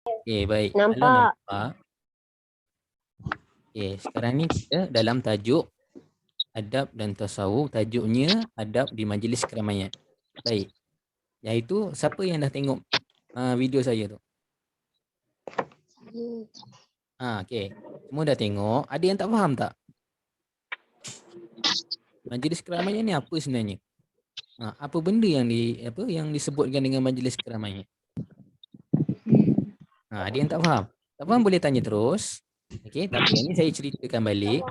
Okey, baik. Kalau Nampak. nampak, okey, sekarang ni kita dalam tajuk adab dan tasawuf, tajuknya adab di majlis keramaian. Baik, iaitu siapa yang dah tengok video saya tu? Okey. Semua dah tengok, ada yang tak faham tak? Majlis keramaian ni apa sebenarnya? Apa benda yang disebutkan dengan majlis keramaian? Ada yang tak faham? Tak faham boleh tanya terus. Okey, tak apa. Yang ni saya ceritakan balik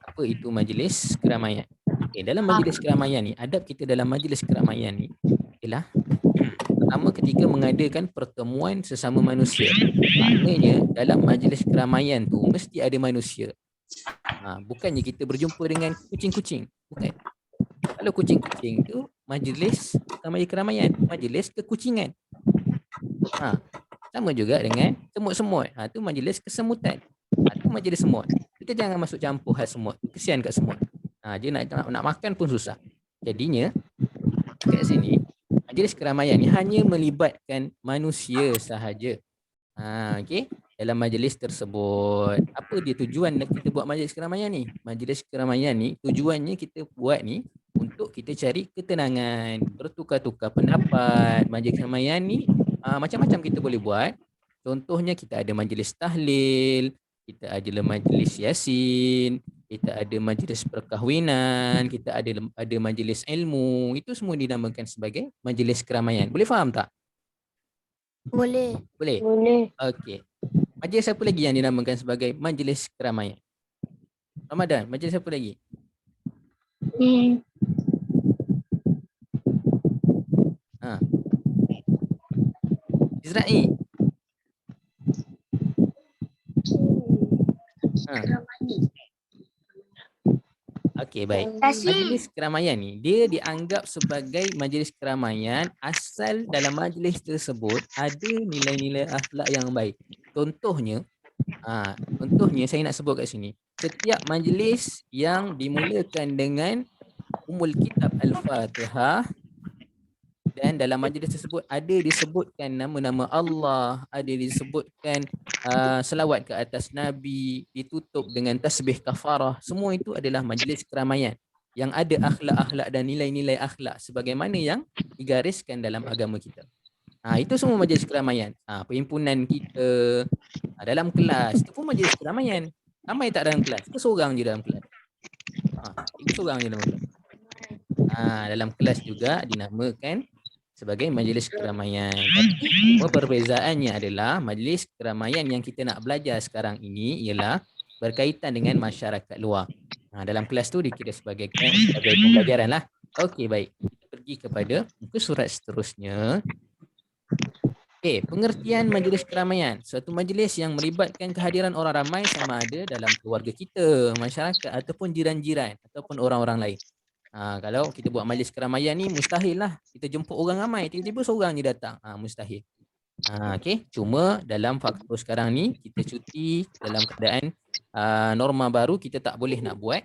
apa itu majlis keramaian. Okey, dalam majlis keramaian ni, adab kita dalam majlis keramaian ni ialah pertama ketika mengadakan pertemuan sesama manusia. Maknanya dalam majlis keramaian tu mesti ada manusia. Bukannya kita berjumpa dengan kucing-kucing. Bukan. Kalau kucing-kucing tu majlis bukan majlis keramaian, majlis kekucingan. Sama juga dengan semut-semut. Tu majlis kesemutan. Tu majlis semut. Kita jangan masuk campur hal semut. Kesian kat semut. Dia nak makan pun susah. Jadinya kat sini majlis keramaian ni hanya melibatkan manusia sahaja. Okey. Dalam majlis tersebut, apa dia tujuan kita buat majlis keramaian ni? Majlis keramaian ni tujuannya kita buat ni untuk kita cari ketenangan, bertukar-tukar pendapat. Majlis keramaian ni macam-macam kita boleh buat. Contohnya kita ada majlis tahlil, kita ada majlis yasin, kita ada majlis perkahwinan, kita ada majlis ilmu. Itu semua dinamakan sebagai majlis keramaian. Boleh faham tak? Boleh. Boleh? Boleh. Okey. Majlis apa lagi yang dinamakan sebagai majlis keramaian? Ramadan, majlis apa lagi? Izra'i. Okey, baik. Majlis keramaian ni, dia dianggap sebagai majlis keramaian asal dalam majlis tersebut ada nilai-nilai akhlak yang baik. Contohnya saya nak sebut kat sini. Setiap majlis yang dimulakan dengan Ummul Kitab Al-Fatihah dan dalam majlis tersebut ada disebutkan nama-nama Allah, ada disebutkan selawat ke atas Nabi, ditutup dengan tasbih kafarah. Semua itu adalah majlis keramaian yang ada akhlak-akhlak dan nilai-nilai akhlak sebagaimana yang digariskan dalam agama kita. Itu semua majlis keramaian. Perhimpunan kita dalam kelas, itu pun majlis keramaian. Ramai tak dalam kelas? Kita seorang je dalam kelas. Kita seorang je dalam kelas. Dalam kelas juga dinamakan sebagai majlis keramaian. Tapi perbezaannya adalah majlis keramaian yang kita nak belajar sekarang ini ialah berkaitan dengan masyarakat luar. Dalam kelas tu dikira sebagai pembelajaran lah. Okey, baik. Kita pergi kepada muka surat seterusnya. Pengertian majlis keramaian. Suatu majlis yang melibatkan kehadiran orang ramai sama ada dalam keluarga kita, masyarakat ataupun jiran-jiran ataupun orang-orang lain. Kalau kita buat majlis keramaian ni mustahil lah kita jemput orang ramai, tiba-tiba seorang je datang. Mustahil. Okey, cuma dalam faktor sekarang ni kita cuti dalam keadaan norma baru, kita tak boleh nak buat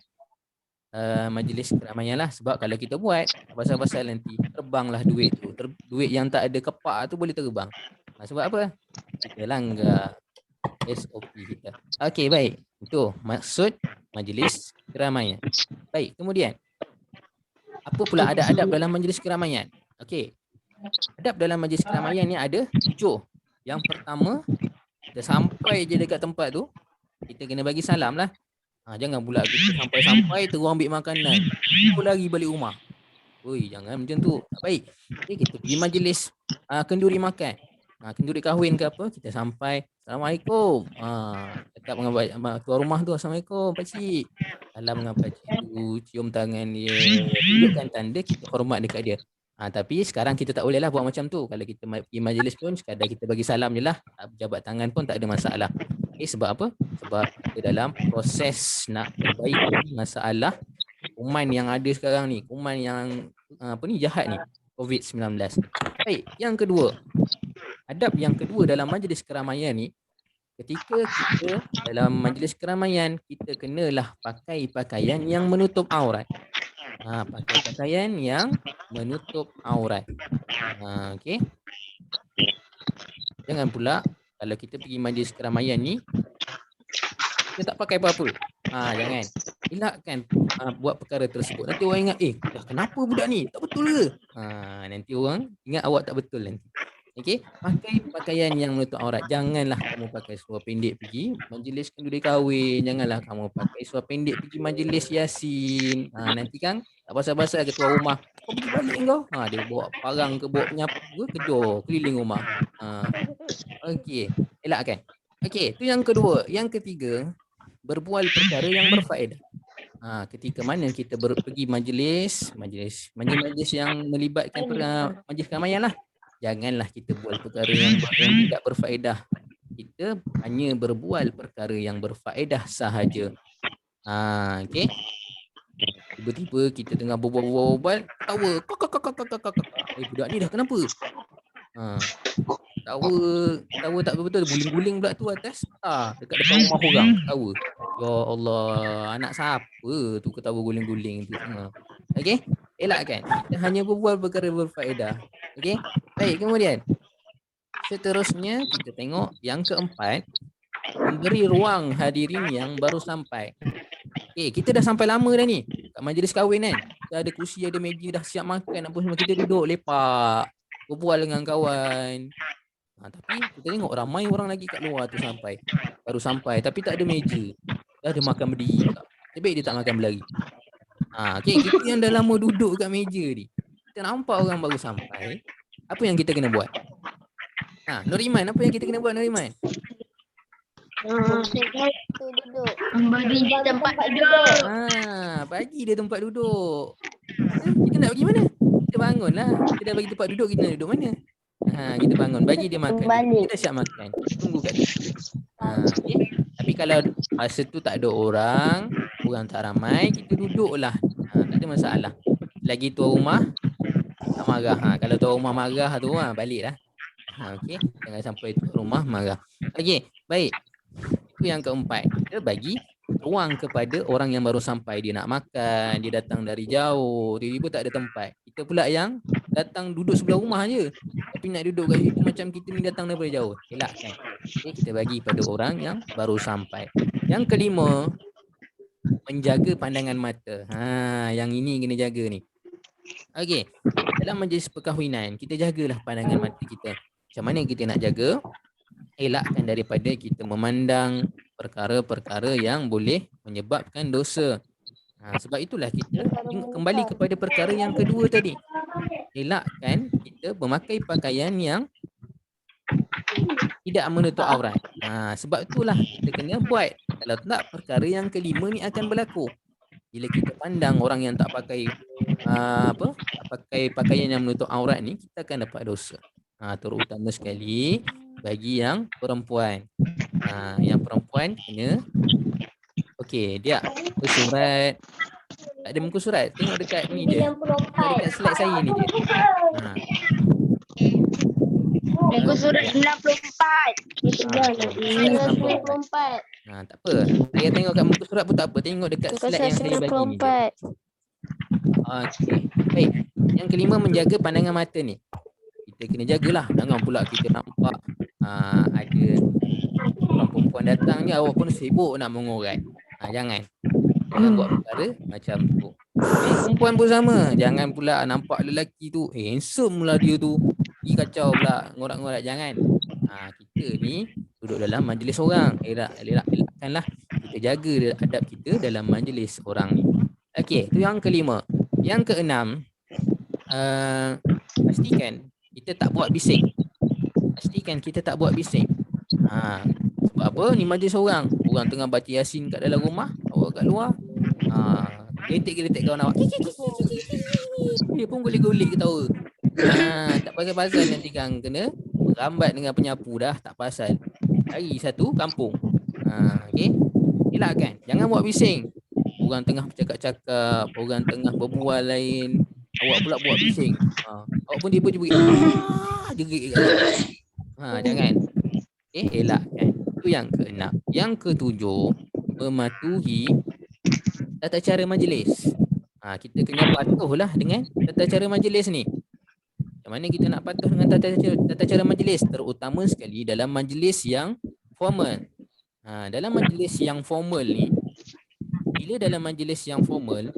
majlis keramaian lah. Sebab kalau kita buat pasal-pasal nanti terbanglah duit tu. Duit yang tak ada kepak tu boleh terbang. Sebab apa? Kita langgar SOP kita. Okey, baik. Itu maksud majlis keramaian. Baik, kemudian apa pula adab-adab dalam majlis keramaian? Okey. Adab dalam majlis keramaian ni ada 7. Yang pertama, kita sampai je dekat tempat tu, kita kena bagi salam lah. Jangan pula kita sampai-sampai terus ambil makanan, terus lari balik rumah. Jangan macam tu. Tak baik. Okay, kita pergi majlis kenduri makan. Kenduri kahwin ke apa, kita sampai, Assalamualaikum. Cakap dengan tuan rumah tu, Assalamualaikum pakcik. Salam dengan pakcik tu, cium tangan dia, tunjukkan tanda kita hormat dekat dia. Tapi sekarang kita tak boleh lah buat macam tu. Kalau kita pergi majlis pun sekadar kita bagi salam je lah. Jabat tangan pun tak ada masalah. Sebab apa? Sebab kita dalam proses nak perbaiki masalah kuman yang ada sekarang ni. Kuman yang jahat ni. COVID-19. Baik, yang kedua. Adab yang kedua dalam majlis keramaian ni, ketika kita dalam majlis keramaian, kita kenalah pakai pakaian yang menutup aurat. Pakai pakaian yang menutup aurat. Okey. Jangan pula Kalau kita pergi majlis keramaian ni, kita tak pakai apa-apa. Jangan. Elakkan buat perkara tersebut. Nanti orang ingat, dah kenapa budak ni? Tak betul ke? Nanti orang ingat awak tak betul nanti. Okey, pakai pakaian yang menutup aurat. Janganlah kamu pakai seluar pendek pergi majlis kenduri kahwin. Janganlah kamu pakai seluar pendek pergi majlis Yasin. Nanti kan tak pasal-pasal ketua rumah, kau pergi balik kau. Dia bawa parang ke bawa penyapu ke kejar keliling rumah. Okey, elakkan. Okey, tu yang kedua. Yang ketiga, berbual perkara yang berfaedah. Ketika mana kita pergi majlis yang melibatkan majlis keramaian lah. Janganlah kita bual perkara yang tidak berfaedah. Kita hanya berbual perkara yang berfaedah sahaja. Okey. Tiba-tiba kita tengah berbual, tawa. Budak ni dah kenapa? Tawa tak betul, guling-guling pula tu atas. Dekat depan rumah orang, tawa. Ya Allah, anak siapa tu ketawa guling-guling tu. Okey? Elakkan. Kita hanya berbual perkara berfaedah. Okey? Baik, kemudian seterusnya kita tengok yang keempat, memberi ruang hadirin yang baru sampai. Kita dah sampai lama dah ni kat majlis kahwin kan. Dah ada kursi, ada meja, dah siap makan apa semua. Kita duduk lepak, berbual dengan kawan. Tapi kita tengok ramai orang lagi kat luar tu baru sampai tapi tak ada meja. Dah ada makan berdiri pula. Lebih dia tak makan berlari. Kita yang dah lama duduk kat meja ni, kita nampak orang baru sampai, apa yang kita kena buat? Nuriman, apa yang kita kena buat, Nuriman? Duduk. Bagi dia tempat duduk. Bagi dia tempat duduk. Kita nak pergi mana? Kita bangunlah. Kita dah bagi tempat duduk, kita nak duduk mana? Kita bangun, bagi dia makan. Kita dah siap makan. Tunggu kat situ. Okay. Tapi kalau masa tu tak ada orang tak ramai, kita duduklah. Tak ada masalah. Lagi tuan rumah tak marah. Kalau tuan rumah marah tu baliklah. Okey, jangan sampai tuan rumah marah. Okey, baik. Itu yang keempat. Kita bagi ruang kepada orang yang baru sampai. Dia nak makan, dia datang dari jauh, tiba-tiba tak ada tempat. Kita pula yang datang duduk sebelah rumah je, tapi nak duduk kat situ macam kita ni datang daripada jauh. Elakkan. Okay, kita bagi pada orang yang baru sampai. Yang kelima, menjaga pandangan mata. Yang ini kena jaga ni. Okey, dalam majlis perkahwinan, kita jagalah pandangan mata kita. Macam mana kita nak jaga? Elakkan daripada kita memandang perkara-perkara yang boleh menyebabkan dosa. Sebab itulah kita kembali kepada perkara yang kedua tadi. Elakkan kita memakai pakaian yang tidak menutup aurat. Sebab itulah kita kena buat. Kalau tak, perkara yang kelima ni akan berlaku. Bila kita pandang orang yang tak pakai pakai pakaian yang menutup aurat ni, kita akan dapat dosa. Terutama sekali bagi yang perempuan. Yang perempuan kena dia bersurat. Tak ada muka surat. Tengok dekat ni je. Tengok dekat slide saya ni je. Muka surat 94. 94. Tak apa. Saya tengok kat muka surat pun tak apa. Tengok dekat slide yang saya bagi ni je. Okey. Baik. Yang kelima, menjaga pandangan mata ni. Kita kena jagalah. Jangan pula kita nampak ada orang perempuan datang ni, awak pun sibuk nak mengurat. Jangan buat perkara macam tu. Perempuan pun sama. Jangan pula nampak lelaki tu, handsome lah dia tu, pergi kacau pula ngorat-ngorat. Jangan. Kita ni duduk dalam majlis orang. Elakkanlah kita jaga adab kita dalam majlis orang ni. Okey, tu yang kelima. Yang keenam, pastikan kita tak buat bising. Sebab apa? Ni majlis orang. Orang tengah baca Yasin kat dalam rumah, awak kat luar. Geletek-geletek kawan awak. Dia pun golek-golek ketawa. Tak pasal-pasal nanti kan kena merambat dengan penyapu dah, tak pasal. Hari satu kampung. Okey. Elakkan. Jangan buat bising. Orang tengah bercakap-cakap, orang tengah berbual lain, awak pula buat bising. Awak pun tiba-tiba jerit. Jangan. Elakkan. Itu yang keenam. Yang ketujuh, mematuhi tata cara majlis. Kita kena patuhlah dengan tata cara majlis ni. Macam mana kita nak patuh dengan tata cara majlis, terutama sekali dalam majlis yang formal. Dalam majlis yang formal ni, bila dalam majlis yang formal,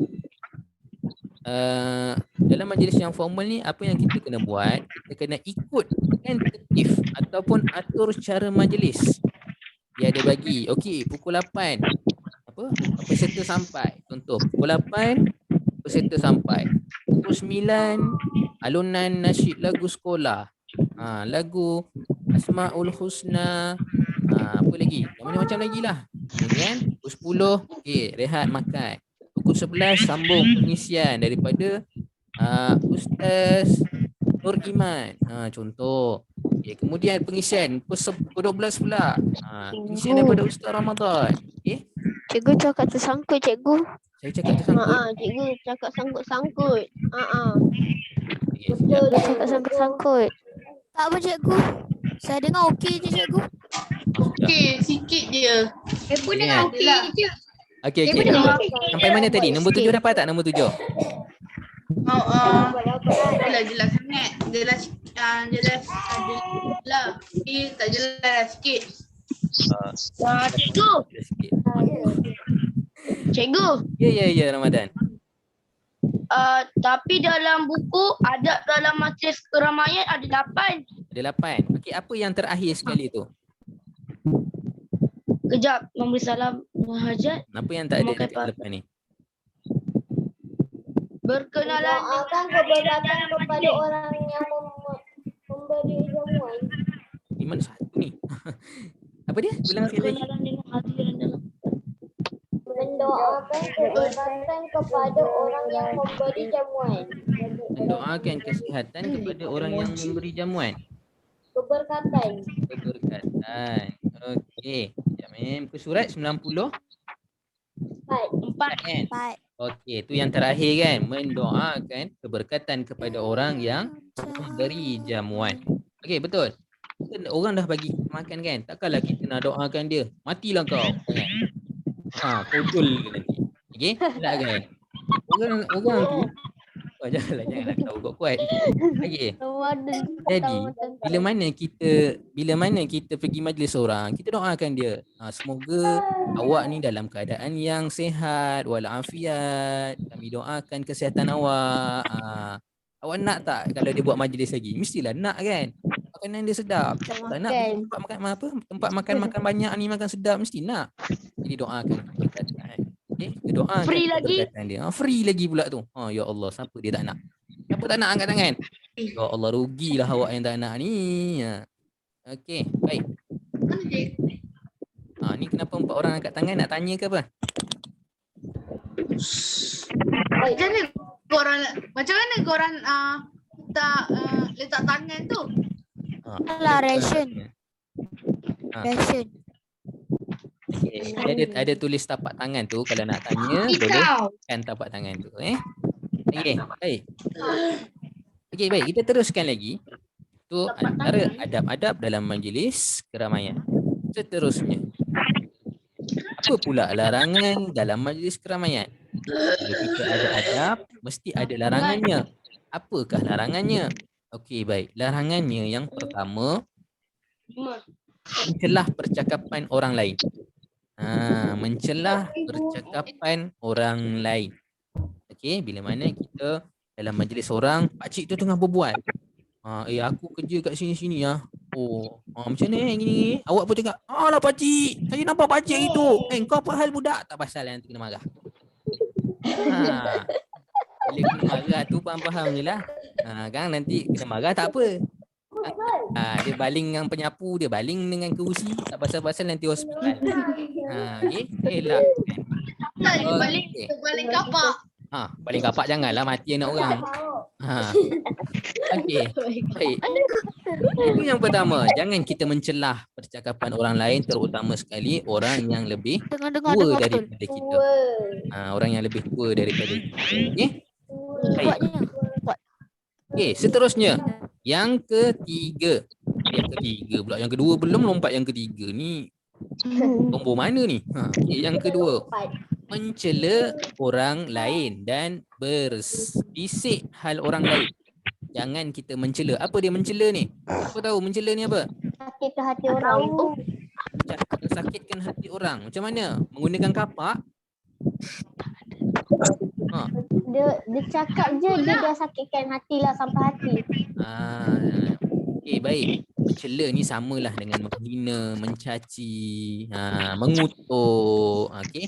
dalam majlis yang formal ni apa yang kita kena buat, kita kena ikut tentatif ataupun atur cara majlis. Dia ada bagi, okey, pukul 8 peserta sampai. Contoh, pukul 8 peserta sampai. Pukul 9 alunan nasyid lagu sekolah. Lagu Asmaul Husna. Apa lagi? Yang macam-macam lagi lah. Kemudian pukul 10, okey, rehat makan. Pukul 11 sambung pengisian daripada Ustaz Nur Iman. Contoh. Okay, kemudian pengisian pukul 12 pula. Pengisian daripada Ustaz Ramadan. Okay. Cikgu cakap tersangkut, cikgu. Saya cakap tersangkut. Cikgu cakap sangkut-sangkut. Okay, Dia cakap sangkut-sangkut. Tak apa, cikgu. Saya dengar okey je, cikgu. Okey, sikit je. Pun dengar okey je. Okay. Sampai mana tadi? Nombor 7 dapat tak? Nombor 7? Jelas sangat. Jelas tak jelas sikit. Cikgu. Cikgu. Ya, Ramadan. Tapi dalam buku adab dalam majlis keramaian ada 8. Ada 8. Okey, apa yang terakhir sekali tu? Kejap, memberi salam muhajat. Apa yang tak ada dekat lepas ni? Berkenalan Doakan keberkatan kepada orang yang memberi jamuan. Di mana satu ni? Apa dia? Ulang sekali lagi. berkenalan dengan hadirin dalam Mendoakan keberkatan kepada orang yang memberi jamuan. Mendoakan kesihatan kepada orang yang memberi jamuan. Keberkatan. Keberkatan. Okey. Sekejap muka surat 90. 4. Kan? 4. Okey, tu yang terakhir kan. Mendoakan keberkatan kepada orang yang memberi jamuan. Okey, betul. Orang dah bagi kita makan kan. Takkanlah kita nak doakan dia. Matilah kau. Kan? Kodol ke nanti. Okey, tak kan? Orang tu janganlah kau kuat. Okey. Jadi bila mana kita pergi majlis orang, kita doakan dia. Semoga awak ni dalam keadaan yang sihat walafiat. Kami doakan kesihatan awak. Awak nak tak kalau dia buat majlis lagi? Mestilah nak kan? Makanan dia sedap. Tak nak tempat makan banyak ni, makan sedap, mesti nak. Jadi doakan keberkatan. Okay? Doakan Free lagi. Dia. Free lagi pula tu. Ya Allah, siapa dia tak nak? Siapa tak nak angkat tangan? Ya Allah, rugilah awak yang tak nak ni. Okey, baik. Ni kenapa 4 orang angkat tangan, nak tanya ke apa? Macam mana korang tak letak tangan tu? Alah, ration. Ration. Okay. Ada tulis tapak tangan tu. Kalau nak tanya, boleh kan tapak tangan tu. Okey, baik. Okey, baik. Kita teruskan lagi. Tu antara adab-adab dalam majlis keramaian. Seterusnya, apa pula larangan dalam majlis keramaian? Kalau kita ada adab, mesti ada larangannya. Apakah larangannya? Okey, baik. Larangannya yang pertama, mencelah percakapan orang lain. Mencelah percakapan orang lain. Okey, bila mana kita dalam majlis orang, pakcik tu tengah berbual. Aku kerja kat sini-sini ya. Macam mana gini? Awak pun cakap, lah pakcik, saya nampak pakcik itu. Kau apa hal budak? Tak pasal yang nanti kena marah. Bila kena marah tu faham-faham je lah. Kan nanti kena marah tak apa. Dia baling dengan penyapu, dia baling dengan kerusi, tak pasal-pasal nanti hospital. Okey, elak. Baling kapak. Baling kapak janganlah, mati anak orang. Okey. Baik. Itu yang pertama, jangan kita mencelah percakapan orang lain, terutama sekali orang yang lebih tua daripada kita. Orang yang lebih tua daripada kita. Okey. Baik. Okey, seterusnya yang ketiga. Yang kedua belum, lompat yang ketiga ni. Nombor mana ni? Yang kedua, mencela orang lain dan berbisik hal orang lain. jangan kita mencela. Apa dia mencela ni? Apa tahu mencela ni apa? Sakit ke hati orang. Sakitkan hati orang. Macam mana? Menggunakan kapak? Ha. Dia cakap je dia dah sakitkan hati lah sampai hati. Okey, baik. Mencela ni samalah dengan menghina, mencaci, mengutuk, okey.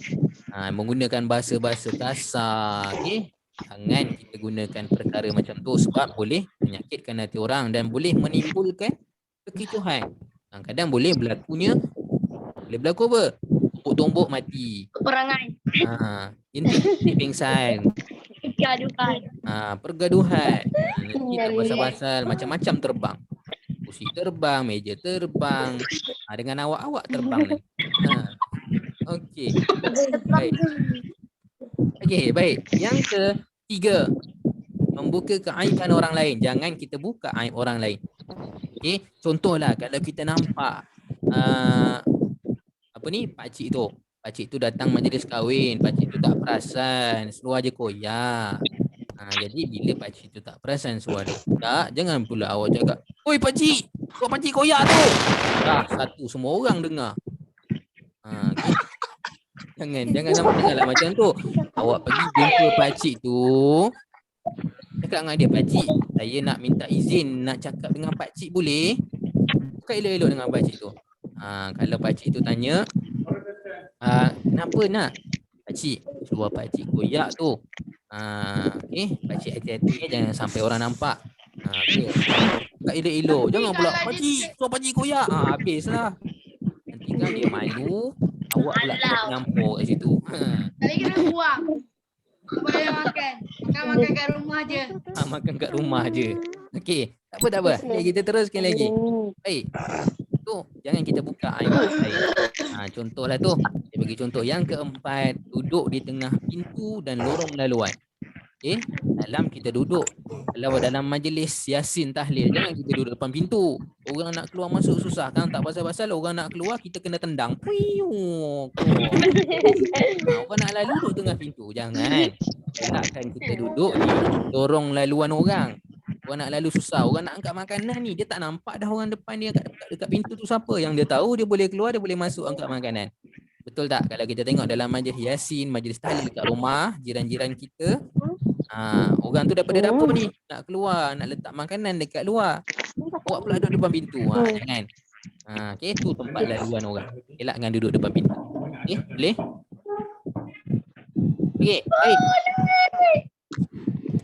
Menggunakan bahasa-bahasa kasar, okey. Jangan kita gunakan perkara macam tu sebab boleh menyakitkan hati orang dan boleh menimbulkan kekecohan. Kadang boleh berlaku apa? Tumbuk mati. Peperangan. Intik pingsan. Gaduhan. Pergaduhan. Nanti tak pasal-pasal macam-macam terbang. Kursi terbang, meja terbang. Dengan awak-awak terbang ni. Okey. Baik. Okey, baik. Yang ketiga, membuka keaiban orang lain. Jangan kita buka aib orang lain. Okey, contohlah kalau kita nampak pakcik tu datang majlis kahwin, pakcik tu tak perasan, seluar je koyak. Jadi bila pakcik tu tak perasan seluar dia koyak, jangan pula awak cakap, "Oi pakcik, seluar pakcik koyak tu." Dah satu semua orang dengar. Okay. Janganlah macam tu. Awak pergi jumpa pakcik tu, cakap dengan dia, "Pakcik, saya nak minta izin nak cakap dengan pakcik boleh?" Cakap elok-elok dengan pakcik tu. Kalau pakcik tu tanya, "Kenapa nak?" "Pakcik, seluar pakcik koyak tu." Okay, pakcik hati-hati jangan sampai orang nampak. Okay. Cakap elok-elok. Jangan pula, "Pakcik, seluar pakcik koyak." Habislah. Nanti kan dia malu, awak pula kena penyampur kat situ. Kali kena buang. Tak payah makan. Makan kat rumah je. Makan kat rumah je. Okey, tak apa. Okay, kita teruskan lagi. Baik. Tu, jangan kita buka aib orang lain. Contohlah tu. Saya bagi contoh. Yang keempat, duduk di tengah pintu dan lorong laluan. Okey, dalam kita duduk. Kalau dalam majlis Yasin tahlil, jangan kita duduk depan pintu. Orang nak keluar masuk susah kan, tak pasal-pasal orang nak keluar kita kena tendang. Orang nak lalu duduk tengah pintu. Jangan. Elakkan kita duduk di lorong laluan orang. Orang nak lalu susah, orang nak angkat makanan ni, dia tak nampak dah orang depan dia dekat pintu tu siapa. Yang dia tahu dia boleh keluar, dia boleh masuk angkat makanan. Betul tak? Kalau kita tengok dalam majlis Yasin, majlis tahlil dekat rumah, jiran-jiran kita, orang tu daripada dapur ni nak keluar, nak letak makanan dekat luar. Awak pula duduk depan pintu. Jangan. Okey, tu tempat laluan orang. Elakkan duduk depan pintu. Okey, boleh? Okey, baik.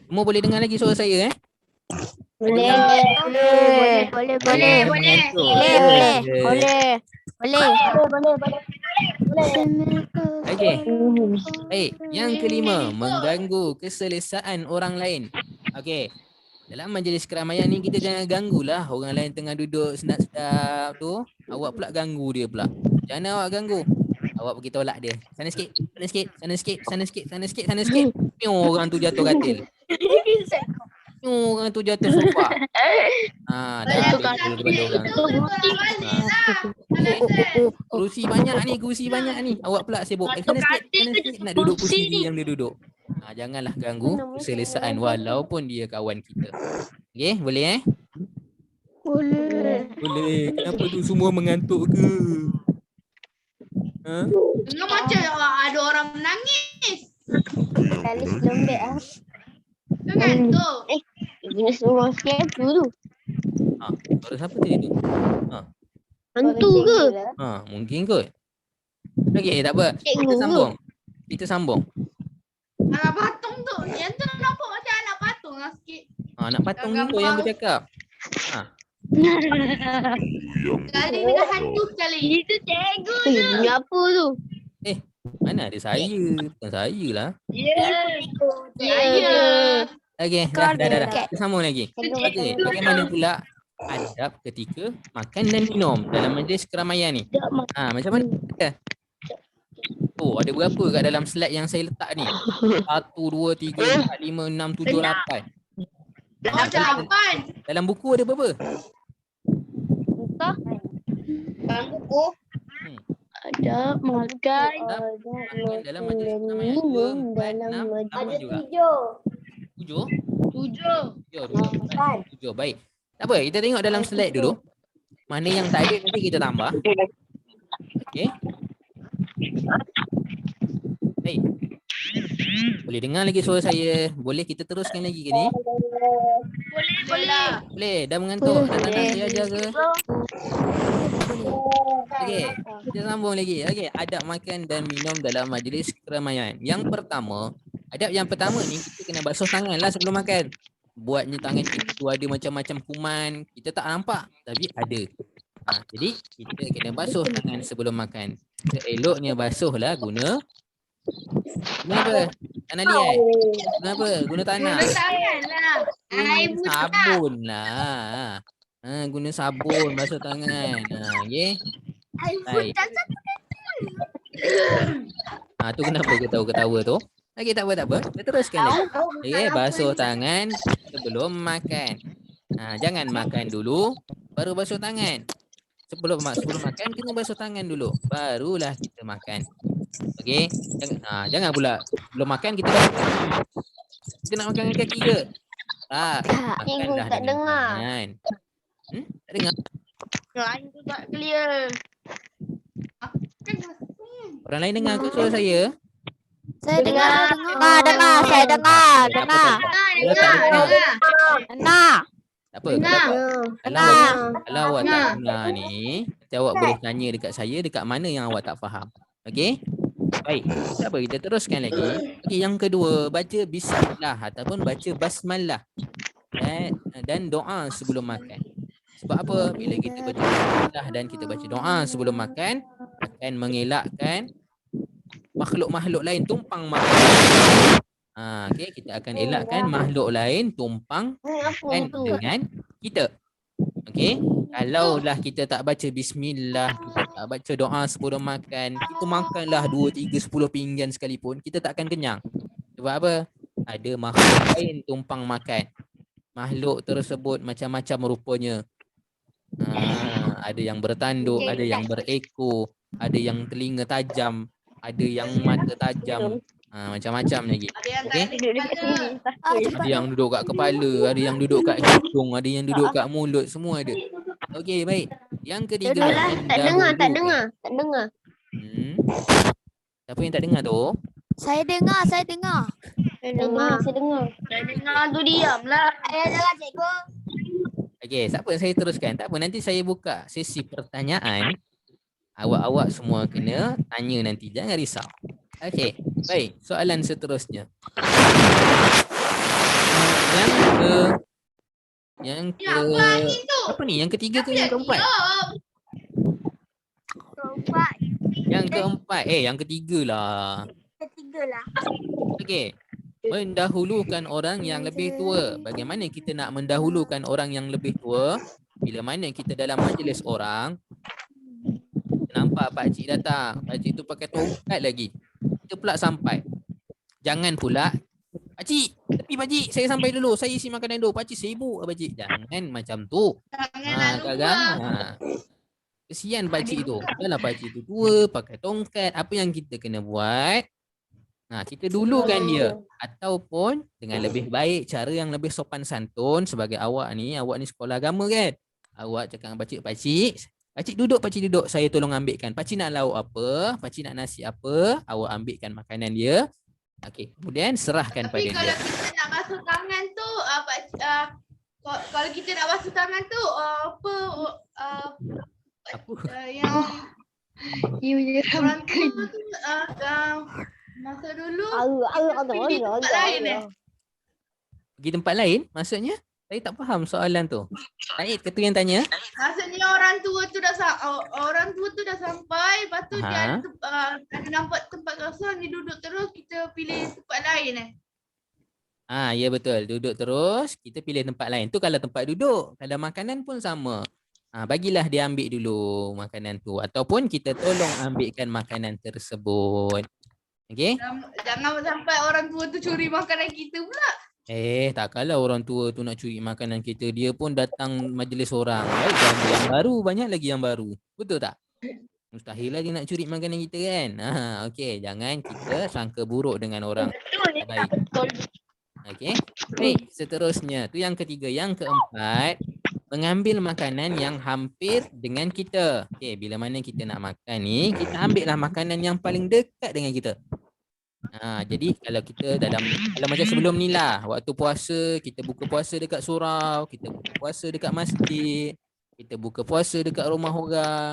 Semua boleh dengar lagi suara saya Boleh. Okey. Baik, yang kelima, mengganggu keselesaan orang lain. Okey. Dalam majlis keramaian ni kita jangan ganggulah orang lain tengah duduk sedap-sedap tu. Awak pula ganggu dia pula. Macam mana awak ganggu? Awak pergi tolak dia. Sana sikit, sana sikit, sana sikit, sana sikit, sana sikit, sana sikit. Orang tu jatuh katil. Orang tu jatuh sofa. Kerusi banyak ni. Awak pula sibuk. Sana sikit, nak duduk kursi yang dia duduk. Janganlah ganggu keselesaan walaupun dia kawan kita. Okey, boleh Boleh. Kenapa tu semua mengantuk ke? Dengar macam ada orang menangis. Kali lembek Mengantuk. Ini semua scam dulu. Suara siapa tadi tu? Hantu ke? Mungkin kot. Okey, tak apa. Kita sambung. Anak patung tu. Yang tu nampak macam anak patung lah sikit. Anak patung tu yang bercakap. Kali dengan hantu sekali. Itu cikgu tu. Ini apa tu? Mana ada saya? Bukan saya lah. Saya. Okey, dah. Kita sambung lagi. Okey, bagaimana pula adab ketika makan dan minum dalam majlis keramaian ni? Macam mana? Ada berapa kat dalam slide yang saya letak ni? 1, 2, 3, 4, 5, 6, 7, 8. Dalam buku ada berapa? Dalam buku ada makan dalam majlis keramaian 2, 4, 6, 8 juga. 7. 7. 7. Baik. Tak apa, kita tengok dalam slide dulu. Mana yang tak ada nanti kita tambah. Okey. Baik. Boleh dengar lagi suara saya? Boleh kita teruskan lagi ke ni? Boleh. Boleh. Dah mengantuk? Dah tak nak saya ajar ke? Okey. Kita sambung lagi. Okey. Adab makan dan minum dalam majlis keramaian. Yang pertama, adab yang pertama ni kita kena basuh tangan lah sebelum makan. Buatnya tangan kita tu ada macam-macam kuman. Kita tak nampak. Tapi ada. Jadi kita kena basuh tangan sebelum makan. Seeloknya basuhlah guna apa? Tanah liat. Guna apa? Guna tanah. Guna tangan lah. Air Guna sabun lah. Guna sabun basuh tangan. Okey. Baik. Tu kenapa ketawa tu? Okey, tak apa. Kita teruskan lagi. Okey, basuh tangan sebelum makan. Jangan makan dulu baru basuh tangan. Sebelum makan kena basuh tangan dulu. Barulah kita makan. Okey. Jangan pula sebelum makan kita basuh tangan. Kita nak makan dengan kaki ke? Makanlah tak dengan dengar. tangan. Tak dengar? Lain tu tak clear. Orang lain dengar ke suara saya? Saya dengar. Saya dengar. Dengar. Tak apa. Dengar. Kalau awak tak dengar ni, nanti awak boleh tanya dekat saya dekat mana yang awak tak faham. Okey? Baik. Tak apa, kita teruskan lagi. Okey, yang kedua, baca bismillah ataupun baca basmalah. Dan doa sebelum makan. Sebab apa? Bila kita baca bismillah dan kita baca doa sebelum makan, akan mengelakkan makhluk-makhluk lain tumpang makan. Okey, kita akan elakkan makhluk lain tumpang dengan kita. Okey, kalaulah kita tak baca bismillah, kita tak baca doa sebelum makan, kita makanlah 2, 3, 10 pinggan sekalipun, kita tak akan kenyang. Sebab apa? Ada makhluk lain tumpang makan. Makhluk tersebut macam-macam rupanya. Ada yang bertanduk, ada yang berekor, ada yang telinga tajam, ada yang mata tajam. Macam-macam lagi. Okey. Ada yang duduk kat kepala, ada yang duduk kat hidung, ada yang duduk kat mulut, semua ada. Okey, baik. Yang ketiga, Tak dengar. Siapa yang tak dengar tu? Saya dengar. Saya dengar tu diamlah. Saya dengar cikgu. Okey, tak apa, saya teruskan. Tak apa, nanti saya buka sesi pertanyaan. Awak-awak semua kena tanya nanti, jangan risau. Okey, baik. Soalan seterusnya. Apa ni? Yang ketiga ke yang keempat? Yang keempat. Yang ketiga lah. Okey. Mendahulukan orang yang lebih tua. Bagaimana kita nak mendahulukan orang yang lebih tua? Bila mana kita dalam majlis orang, nampak pakcik datang. Pakcik tu pakai tongkat lagi. Kita pula sampai. Jangan pula, pakcik, tapi pakcik, saya sampai dulu. Saya isi makanan dulu. Pakcik sibuk pakcik. Jangan macam tu. Kesian pakcik tu. Dahlah pakcik tu tua, pakai tongkat. Apa yang kita kena buat? Kita dulukan dia. Ataupun dengan lebih baik, cara yang lebih sopan santun. Sebagai awak ni sekolah agama kan? Awak cakap dengan pakcik, pakcik duduk, saya tolong ambilkan. Pakcik nak lauk apa? Pakcik nak nasi apa? Awak ambilkan makanan dia. Okey, kemudian serahkan pada dia. Kalau kita nak basuh tangan tu, kalau kita nak basuh tangan tu, yang orang tua tu masuk dulu pergi tempat lain Pergi tempat lain? Maksudnya? Saya tak faham soalan tu. Said ke tu yang tanya? Maksudnya orang tua tu dah sampai, lepas tu dia ada nampak tempat kosong, dia duduk terus, kita pilih tempat lain Ya betul. Duduk terus, kita pilih tempat lain. Tu kalau tempat duduk. Kalau makanan pun sama. Bagilah dia ambil dulu makanan tu. Ataupun kita tolong ambilkan makanan tersebut. Okey? Jangan sampai orang tua tu curi makanan kita pula. Tak kalau orang tua tu nak curi makanan kita, dia pun datang majlis orang. Baik, yang baru, banyak lagi yang baru. Betul tak? Mustahil lagi nak curi makanan kita kan? Okey, jangan kita sangka buruk dengan orang. Baik. Okey. Baik, seterusnya. Tu yang ketiga. Yang keempat, mengambil makanan yang hampir dengan kita. Okey, bila mana kita nak makan ni, kita ambillah makanan yang paling dekat dengan kita. Jadi kalau kita kalau macam sebelum ni lah, waktu puasa, kita buka puasa dekat surau, kita buka puasa dekat masjid, kita buka puasa dekat rumah orang.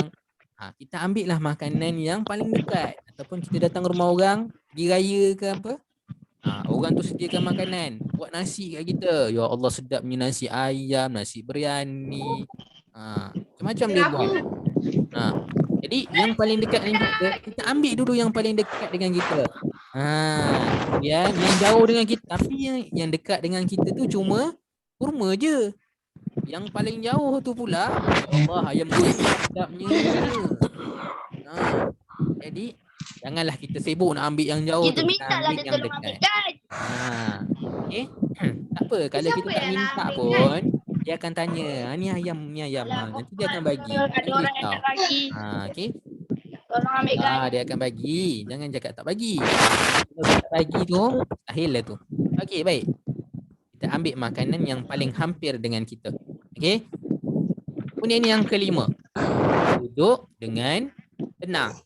Kita ambil lah makanan yang paling dekat. Ataupun kita datang rumah orang, pergi raya ke apa, orang tu sediakan makanan, buat nasi kat kita. Ya Allah, sedapnya nasi ayam, nasi biryani. Macam-macam dia buat. Jadi yang paling dekat dengan kita, kita ambil dulu yang paling dekat dengan kita. Kemudian yang jauh dengan kita, tapi yang dekat dengan kita tu cuma kurma je. Yang paling jauh tu pula, ya Allah, ayam goreng sedapnya. Jadi janganlah kita sibuk nak ambil yang jauh Kita tu, minta lah ambil dia yang tolong dekat. ambilkan. Okey. Tak apa, kalau Siapa kita tak yang nak minta ambil pun, dia akan tanya, ni ayam. Nanti dia akan bagi. Ada Jangan orang yang risau. nak bagi. Okey. Tolong ambilkan. Dia akan bagi. Jangan cakap tak bagi. Kalau tak bagi tu, mustahil lah tu. Okey, baik. Kita ambil makanan yang paling hampir dengan kita. Okey. Kemudian yang kelima, duduk dengan tenang.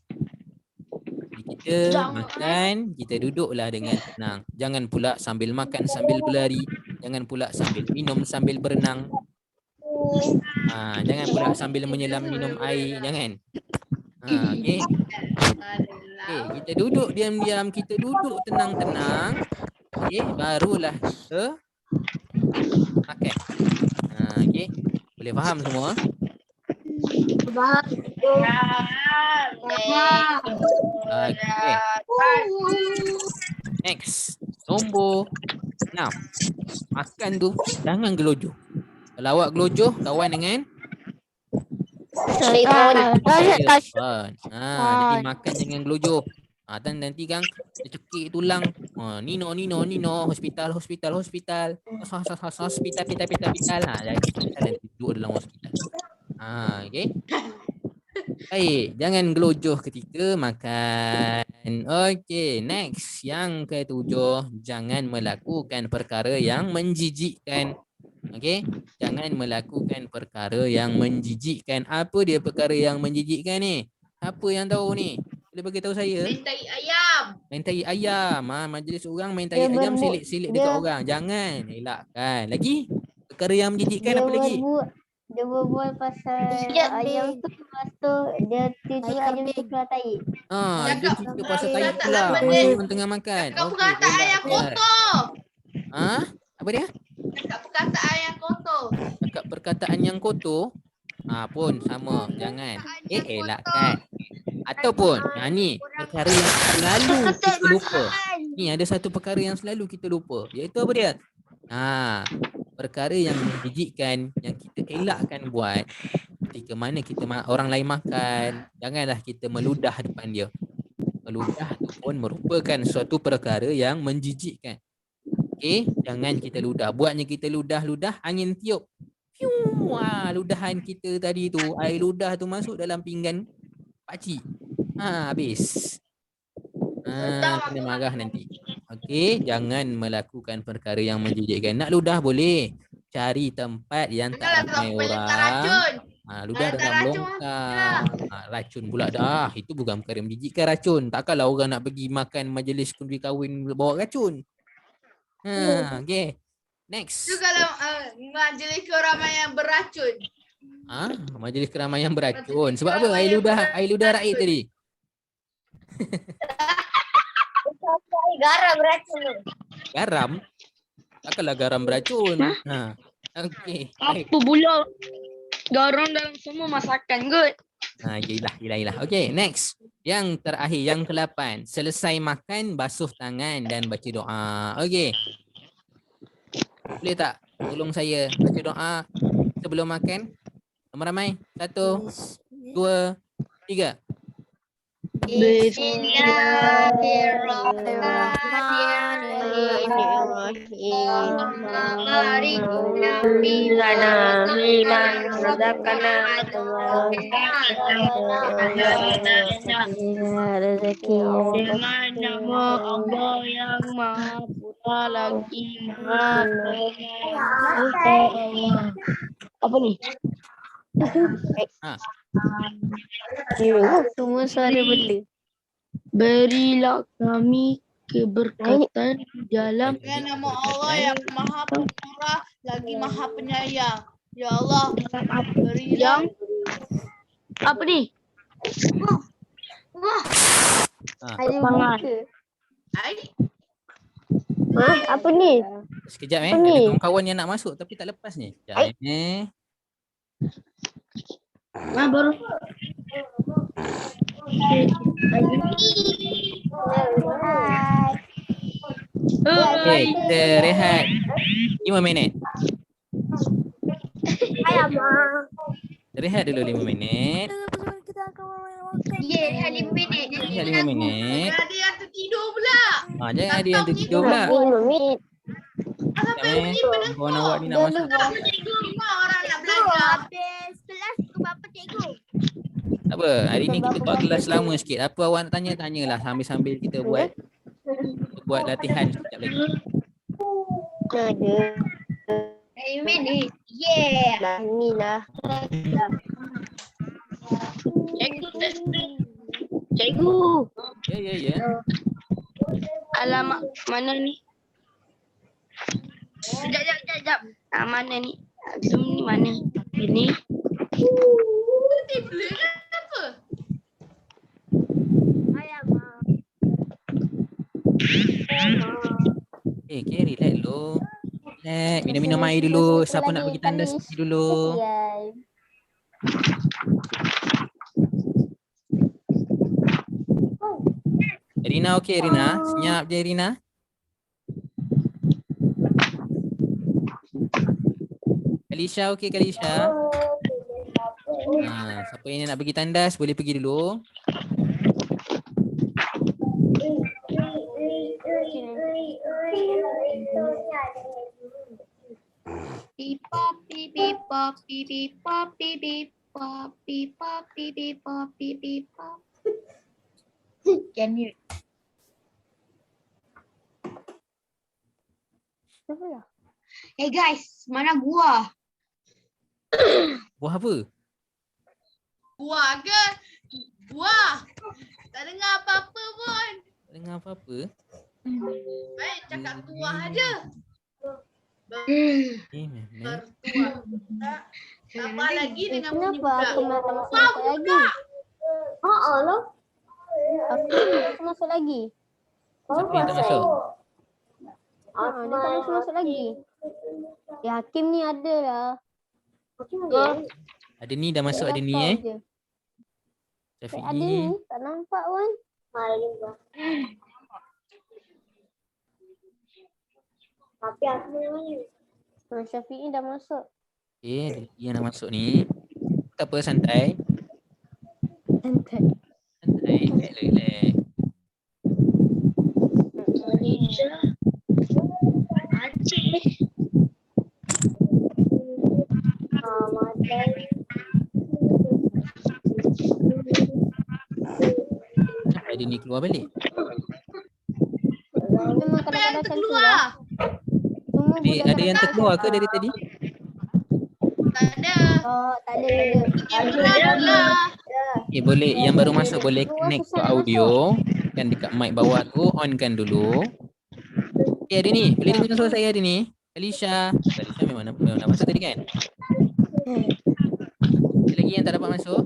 Jadi kita makan, kita duduklah dengan tenang. Jangan pula sambil makan sambil berlari. Jangan pula sambil minum sambil berenang. Jangan pula sambil menyelam minum air. Jangan. Okey. Okey, kita duduk diam-diam, kita duduk tenang-tenang. Okey, barulah kita makan. Okey. Boleh faham semua? Okey. Next. Nombor 6. Makan tu jangan gelojoh. Kalau awak gelojoh, kawan dengan Syaitan. syaitan. Jadi makan jangan gelojoh. Nanti kan dia cekik tulang. Nino, hospital. Hospital. Jadi kita nanti duduk dalam hospital. Okey. Baik, jangan gelojoh ketika makan. Okey, next. Yang ketujuh, jangan melakukan perkara yang menjijikkan. Okey, jangan melakukan perkara yang menjijikkan. Apa dia perkara yang menjijikkan ni? Apa yang tahu ni? Boleh bagi tahu saya? Main tahi ayam. Main tahi ayam. Majlis orang main tahi ayam, silik-silik dekat orang. Jangan, elakkan. Lagi? Perkara yang menjijikkan apa lagi? Dia berbual pasal ayam tu, lepas tu dia tiba-tiba ayam tu keluar tahi. Dia cerita pasal tahi Cakap pula. lah, Masa Majlis. orang tengah makan. Cakap Okey, perkataan yang elakkan. kotor. Apa dia? Cakap perkataan yang kotor. Cakap perkataan yang kotor. Pun sama. Jangan. Elakkan. Ataupun ni perkara yang selalu kita lupa. Ni ada satu perkara yang selalu kita lupa. Iaitu apa dia? Perkara yang menjijikkan, yang kita elakkan buat ketika mana kita orang lain makan. Janganlah kita meludah depan dia. Meludah tu pun merupakan suatu perkara yang menjijikkan. Okey, jangan kita ludah. Buatnya kita ludah, angin tiup. Fiu, ludahan kita tadi tu, air ludah tu masuk dalam pinggan pakcik. Habis. Kena marah nanti. Okey, jangan melakukan perkara yang menjijikkan. Nak ludah boleh. Cari tempat yang tak ramai orang. Racun. Ludah dalam longkang. Racun pula dah. Itu bukan perkara menjijikkan, racun. Takkanlah orang nak pergi makan majlis kundi kahwin bawa racun. Okey. Next. Itu kalau majlis keramaian beracun. Majlis keramaian beracun. Sebab apa? Air ludah rakyat tadi. Garam beracun tu. Garam? Takkanlah garam beracun. Okey. Apa pula? Garam dalam semua masakan kot. Gila. Okey, next. Yang terakhir, yang ke-8. Selesai makan, basuh tangan dan baca doa. Okey. Boleh tak tolong saya baca doa sebelum makan? Ramai-ramai. 1, 2, 3. Dengan nama Allah yang Maha lagi apa nih? Semua suara benda. Berilah kami keberkatan dalam Ya nama Allah yang maha pemurah lagi maha penyayang. Ya Allah, berilah. yang apa nih? Ada Tangan. buka. Ai, Apa ni? Sekejap Apa ada ni? kawan-kawan yang nak masuk tapi tak lepas ni. Sekejap Baru. Hai. Okay, kita rehat 5 minit. Hai Abang. Rehat dulu 5 minit. Kita akan makan. rehat 5 minit. Rehat 5 minit. Ada yang tertidur pula. Jangan ada yang tertidur pula. 5 minit. Sampai ni Kawan awak ni nak masuk. cikgu lima orang nak belajar. Habis kelas ke berapa cikgu? Tak apa, hari ni kita buat kelas lama sikit. Apa awak nak tanya, tanyalah sambil-sambil kita buat latihan sekejap lagi. Ada. 5 minit. Yeah. Ni lah. Cikgu. Ya. Alamak mana ni? Sekejap. Mana ni? Zoom ni mana? Ini. Tiba apa? Hai Abang. Okay, relax dulu. Relax, minum-minum air dulu. Siapa nak pergi tandas pergi dulu. Rina okey Rina? Senyap je Rina. Kalisha okey Kalisha? Siapa yang nak pergi tandas boleh pergi dulu. Can you? Hey guys, mana gua? Buah apa? Buah ke? Buah. Tak dengar apa-apa pun. Tak dengar apa-apa? Baik, cakap tuah aja. Memang. Bertuah. Tambah lagi dengan bunyi Kenapa aku budak. masuk lagi? Lah. Aku masuk lagi. Siapa yang tak masuk? Dia tak masuk lagi. Ya Hakim ni ada lah. Ada ni dah masuk, ada ni Ada Syafiq ni, tak nampak pun. Tapi aku mana? Syafiq ni dah masuk. ada yang nak masuk ni. Tak apa, santai. Santai. Relax. Kenapa ada ni keluar balik? Memang Apa yang kadang-kadang macam tu terkeluar? lah. Semua budak Ada yang terkeluar ke dari tadi? Tak ada. Oh, tak ada. Lah. Boleh. Yang baru masuk boleh connect to audio. Kan dekat mic bawah tu, on kan dulu. Ada ni. Boleh dengar suara saya ada ni. Kalisha memang nak masuk tadi kan? Ada lagi yang tak dapat masuk?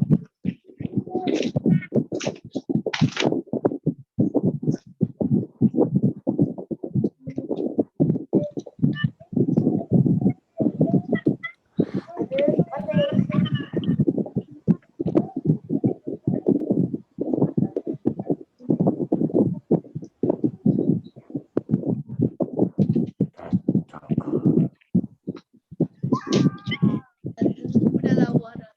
Udah lawa dah.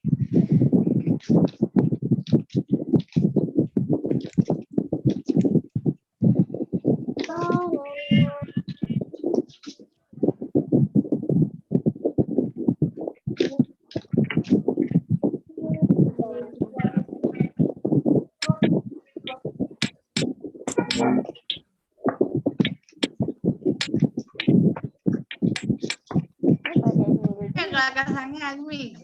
kelakar sangat ni.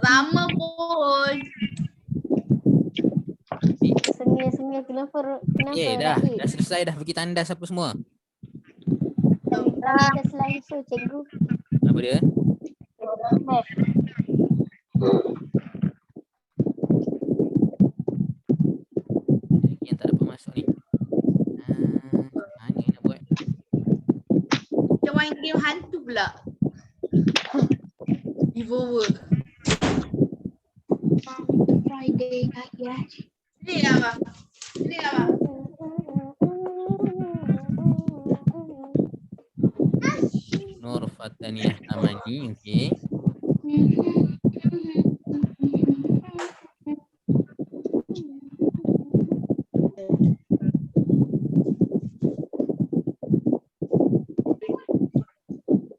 Sama pun. Sengih-sengih kenapa Dah Rahim? selesai dah bagi tandas apa semua. Kita selain tu cikgu. Apa dia? Yang tak dapat masuk ni. Mana nak buat? Macam main game hantu pula. Giveaway. Friday night ya. Ni apa? Ni apa? Nur Fataniyah Amani, okey.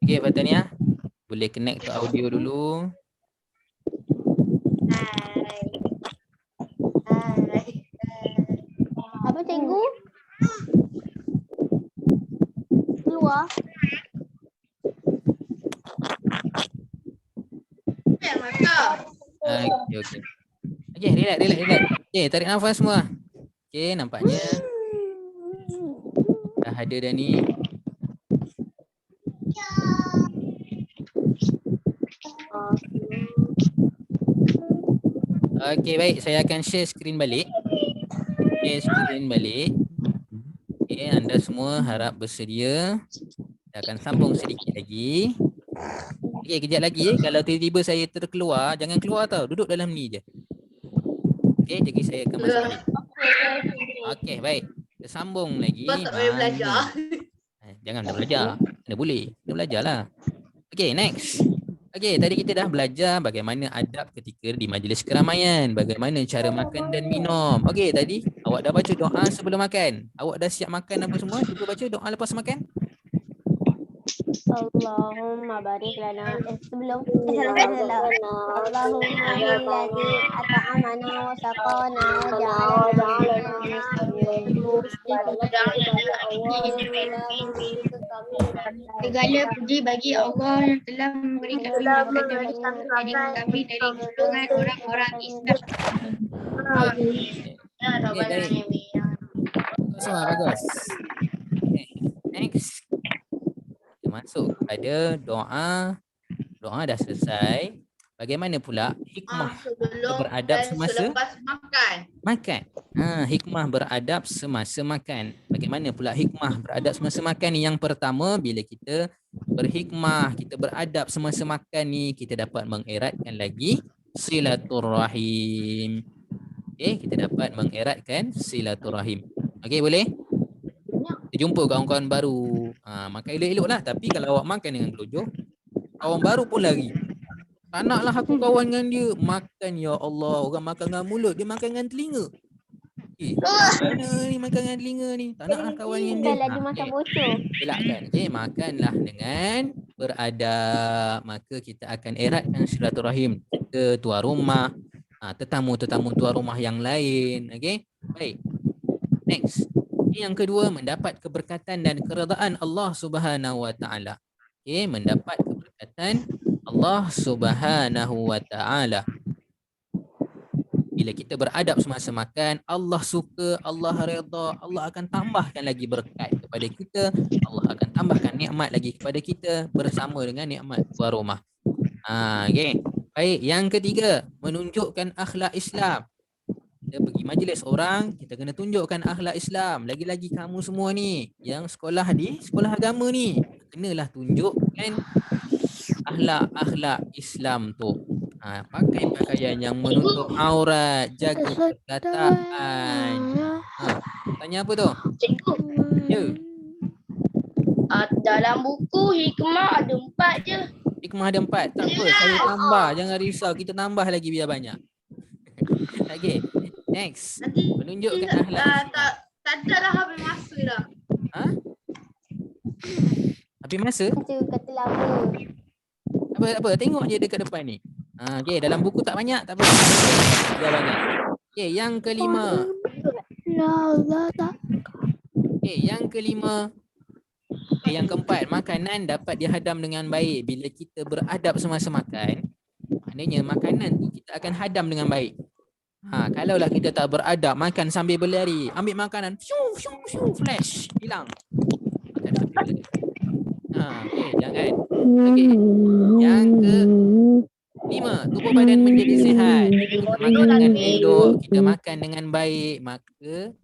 Okey Fataniyah, boleh connect ke audio dulu. Apa cikgu? Keluar. Okey. Okey, relax. Okey, tarik nafas semua. Okey, nampaknya dah ada dah ni. Okey, baik. Saya akan share skrin balik. Okey, anda semua harap bersedia. Saya akan sambung sedikit lagi. Okey, kejap lagi. Kalau tiba-tiba saya terkeluar, jangan keluar tau. Duduk dalam ni je. Okey, jadi saya akan masuk balik. Okey, baik. Kita sambung lagi. Kau tak boleh belajar. Jangan dah belajar. Anda boleh. Anda belajarlah. Okey, next. Okey, tadi kita dah belajar bagaimana adab ketika di majlis keramaian, bagaimana cara makan dan minum. Okey, tadi awak dah baca doa sebelum makan. Awak dah siap makan apa semua? Cuba baca doa lepas makan. Allahumma barik lana sebelum Allahumma alladhi at'amana wa saqana wa ja'alana Segala puji bagi Allah yang telah memberikan kami dan kami dari golongan orang-orang Islam. Semua bagus. Okay. Next. Kita masuk kepada doa. Doa dah selesai. Bagaimana pula hikmah beradab semasa makan? Hikmah beradab semasa makan. Bagaimana pula hikmah beradab semasa makan ni? Yang pertama, bila kita berhikmah, kita beradab semasa makan ni, kita dapat mengeratkan lagi silaturrahim. Okey, kita dapat mengeratkan silaturrahim. Okey, boleh? Kita jumpa kawan-kawan baru. Makan elok-elok lah. Tapi kalau awak makan dengan gelojoh, kawan baru pun lari. Tak naklah aku kawan dengan dia. Makan, ya Allah. Orang makan dengan mulut, dia makan dengan telinga. Mana ni makan dengan telinga ni? Tak naklah kawan dengan dia. Dah lagi makan bocor. Elakkan. Okey, makanlah dengan beradab. Maka kita akan eratkan silaturahim kita, tuan rumah, tetamu-tetamu tuan rumah yang lain. Okey, baik. Next. Yang kedua, mendapat keberkatan dan keredaan Allah Subhanahu Wa Taala. Okey, mendapat keberkatan Allah Subhanahu Wa Taala. Bila kita beradab semasa makan, Allah suka, Allah redha, Allah akan tambahkan lagi berkat kepada kita, Allah akan tambahkan nikmat lagi kepada kita bersama dengan nikmat tuan rumah. Okey. Baik, yang ketiga, menunjukkan akhlak Islam. Kita pergi majlis orang, kita kena tunjukkan akhlak Islam. Lagi-lagi kamu semua ni yang sekolah di sekolah agama ni, kenalah tunjukkan akhlak Islam tu. Pakai pakaian yang menutup aurat, jaga perkataan. Tanya apa tu? Cikgu, Ya. dalam buku hikmah ada 4 je. Hikmah ada 4. Tak apa, saya tambah. Jangan risau, kita tambah lagi biar banyak. Okey. Next. Nanti Menunjukkan akhlak Islam. tak ada dah habis masa dah. Habis masa? Itu kata lama. Apa? Tengok je dekat depan ni. Okey, dalam buku tak banyak, tak apa. Dia banyak. Okey, yang kelima. Okey, yang kelima. Yang keempat, makanan dapat dihadam dengan baik. Bila kita beradab semasa makan, maknanya makanan tu kita akan hadam dengan baik. Kalaulah kita tak beradab, makan sambil berlari, ambil makanan, flash, hilang. Makan sambil berlari. Okey, jangan. Okey. Yang ke-5, tubuh badan menjadi sihat. Kita makan dengan elok, kita makan dengan baik, makanya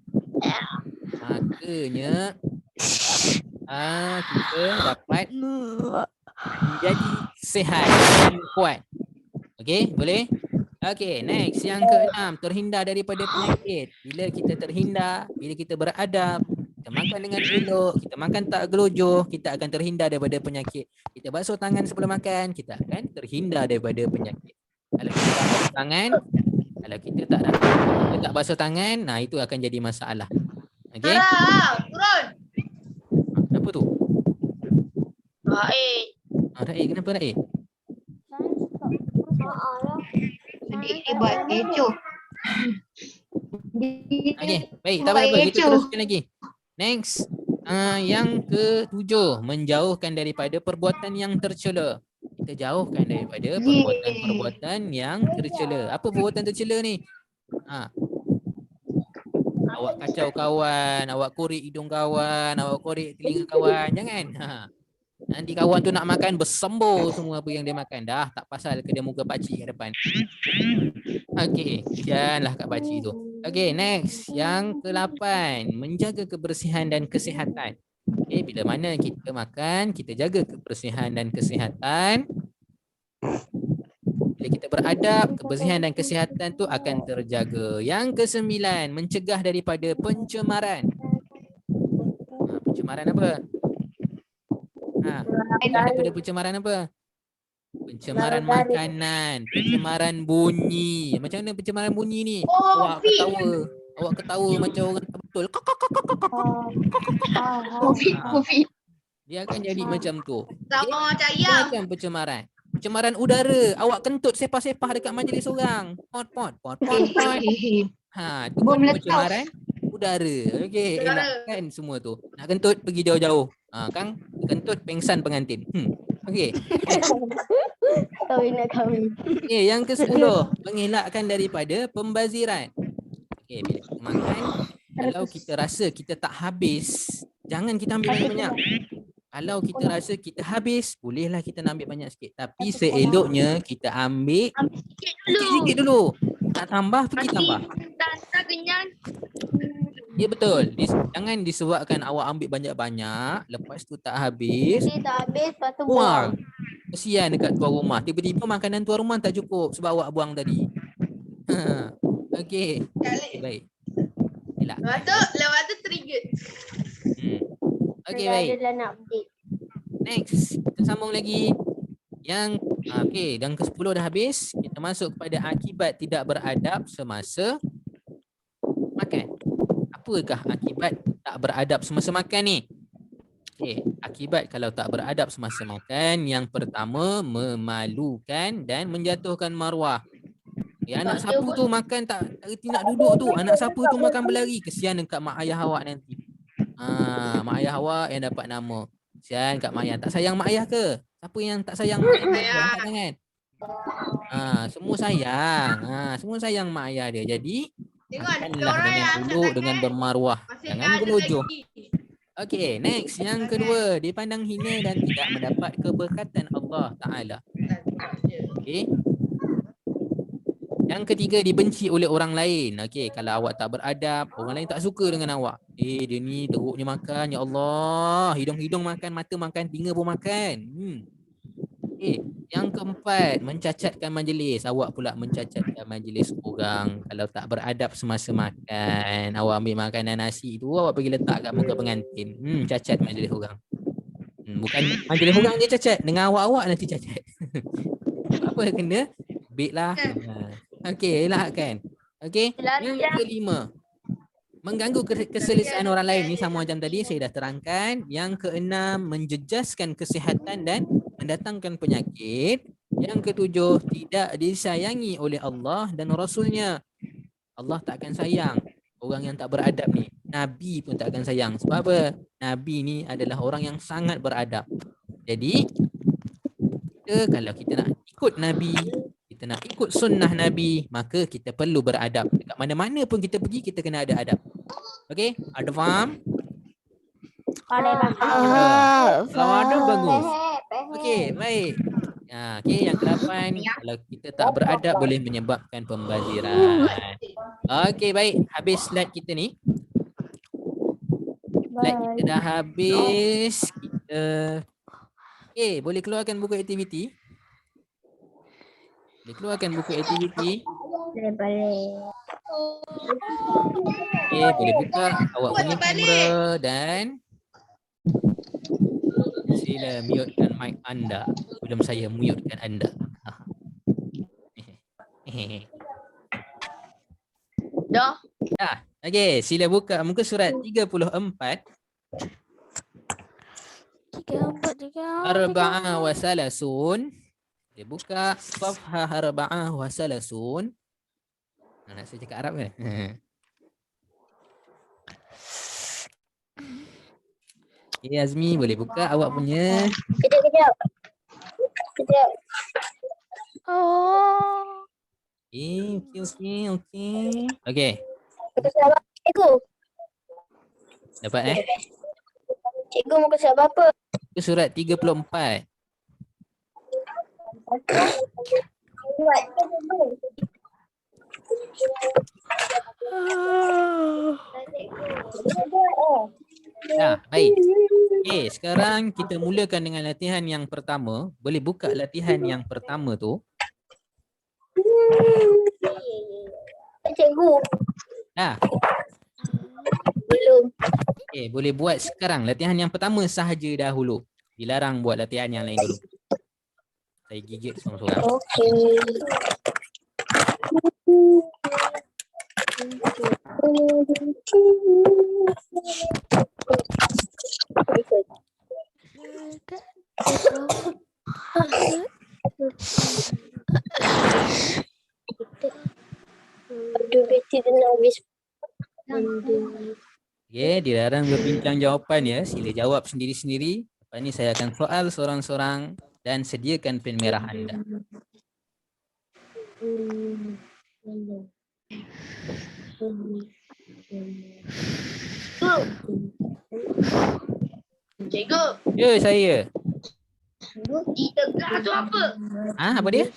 kita dapat menjadi sihat dan kuat. Okey, boleh? Okey, next. Yang ke-6, terhindar daripada penyakit. Bila kita terhindar, bila kita beradab, kita makan dengan elok, kita makan tak gelojoh, kita akan terhindar daripada penyakit. Kita basuh tangan sebelum makan, kita akan terhindar daripada penyakit. Kalau kita tak basuh tangan, kalau kita tak basuh tangan, itu akan jadi masalah. Okey? Turun. Kenapa tu? Raih. Raih, kenapa Raih? Dia buat kecoh. Okey, baik, tak apa-apa, kita teruskan lagi. Next. Yang ke-7, menjauhkan daripada perbuatan yang tercela. Kita jauhkan daripada perbuatan-perbuatan yang tercela. Apa perbuatan tercela ni? Awak kacau kawan, awak korek hidung kawan, awak korek telinga kawan. Jangan. Nanti kawan tu nak makan, bersembur semua apa yang dia makan. Dah tak pasal ke dia muka pakcik kat depan. Okey, janganlah kat pakcik tu. Okey, next. Yang ke-8, menjaga kebersihan dan kesihatan. Okey, bila mana kita makan, kita jaga kebersihan dan kesihatan. Bila kita beradab, kebersihan dan kesihatan tu akan terjaga. Yang ke-9, mencegah daripada pencemaran. Pencemaran apa? Daripada pencemaran apa? Pencemaran makanan, pencemaran bunyi. Macam mana pencemaran bunyi ni? Awak ketawa macam orang tak betul. Covid. Dia akan jadi macam tu. Sama macam Dia ayam. macam pencemaran. Pencemaran udara. Awak kentut sepah-sepah dekat majlis orang. Pot. Itu pun pencemaran udara. Okey, elakkan semua tu. Nak kentut pergi jauh-jauh. Kang, kentut pengsan pengantin. Okey. Kahwin. Okey, yang ke-10, mengelakkan daripada pembaziran. Okey, bila kita makan, kalau kita rasa kita tak habis, jangan kita ambil banyak-banyak. Kalau kita rasa kita habis, bolehlah kita nak ambil banyak sikit. Tapi seeloknya kita ambil sikit-sikit dulu. Nak tambah, pergi tambah. Tak kenyang. Ya betul. Jangan disebabkan awak ambil banyak-banyak, lepas tu tak habis, Tak habis, lepas tu buang. Kesian dekat tuan rumah. Tiba-tiba makanan tuan rumah tak cukup sebab awak buang tadi. Okey. Baik. Lepas tu trigger. Okey, baik. Adalah nak update. Next, kita sambung lagi. Yang okey, dan ke-10 dah habis. Kita masuk kepada akibat tidak beradab semasa makan. Apakah akibat tak beradab semasa makan ni? Okey, akibat kalau tak beradab semasa makan, yang pertama, memalukan dan menjatuhkan maruah. Anak sapu tu makan tak reti nak duduk tu. Anak sapu tu makan berlari. Kesian dekat mak ayah awak nanti. Mak ayah awak yang dapat nama. Kesian kat mak ayah. Tak sayang mak ayah ke? Siapa yang tak sayang mak ayah? Angkat tangan. Semua sayang. Semua sayang mak ayah dia. Jadi makanlah dengan duduk, dengan bermaruah. Jangan gelojoh. Okey, next. Yang kedua, dipandang hina dan tidak mendapat keberkatan Allah Ta'ala. Okey. Yang ketiga, dibenci oleh orang lain. Okey, kalau awak tak beradab, orang lain tak suka dengan awak. Dia ni teruknya makan, ya Allah. Hidung-hidung makan, mata makan, telinga pun makan. Okey, yang keempat, mencacatkan majlis. Awak pula mencacatkan majlis orang. Kalau tak beradab semasa makan, awak ambil makanan nasi tu, awak pergi letak kat muka pengantin. Cacat majlis orang. Bukan majlis orang je cacat, dengan awak-awak nanti cacat. Apa kena? Baiklah. Okey, elakkan. Okey, yang kelima, mengganggu keselesaan orang lain. Ni sama macam tadi saya dah terangkan. Yang keenam, menjejaskan kesihatan dan mendatangkan penyakit. Yang ketujuh, tidak disayangi oleh Allah dan Rasulnya. Allah tak akan sayang orang yang tak beradab ni. Nabi pun tak akan sayang. Sebab apa? Nabi ni adalah orang yang sangat beradab. Jadi, kalau kita nak ikut Nabi, kita nak ikut sunnah Nabi, maka kita perlu beradab. Dekat mana-mana pun kita pergi, kita kena ada adab. Okey? Ada faham? Kalau ada, bagus. Okey, baik. Okey, yang ke-8, kalau kita tak beradab boleh menyebabkan pembaziran. Okey, baik. Habis slide kita ni. Slide kita dah habis. Kita boleh keluarkan buku aktiviti. Boleh keluarkan buku aktiviti. Boleh buka awak punya kamera dan sila mutekan mic anda sebelum saya mutekan anda. Dah. Okey, sila buka muka surat 34. 34. Arba'ah wa salasun. Dia buka safhah arba'ah wa salasun. Nak saya cakap Arab ke? Okay, Azmi boleh buka awak punya. Kejap. Oh. Okey. Okey. Cikgu. Dapat Cikgu muka surat berapa? Muka surat 34. Baik. Okey, sekarang kita mulakan dengan latihan yang pertama. Boleh buka latihan yang pertama tu. Cikgu. Belum. Okey, boleh buat sekarang. Latihan yang pertama sahaja dahulu. Dilarang buat latihan yang lain dulu. Saya gigit seorang-seorang. Okey. Aduh, beti dah nak habis. Okey, dilarang berbincang jawapan ya. Sila jawab sendiri-sendiri. Lepas ni saya akan soal seorang-seorang dan sediakan pen merah anda. Cikgu. Ya, saya. Ditegah tu apa? Apa dia?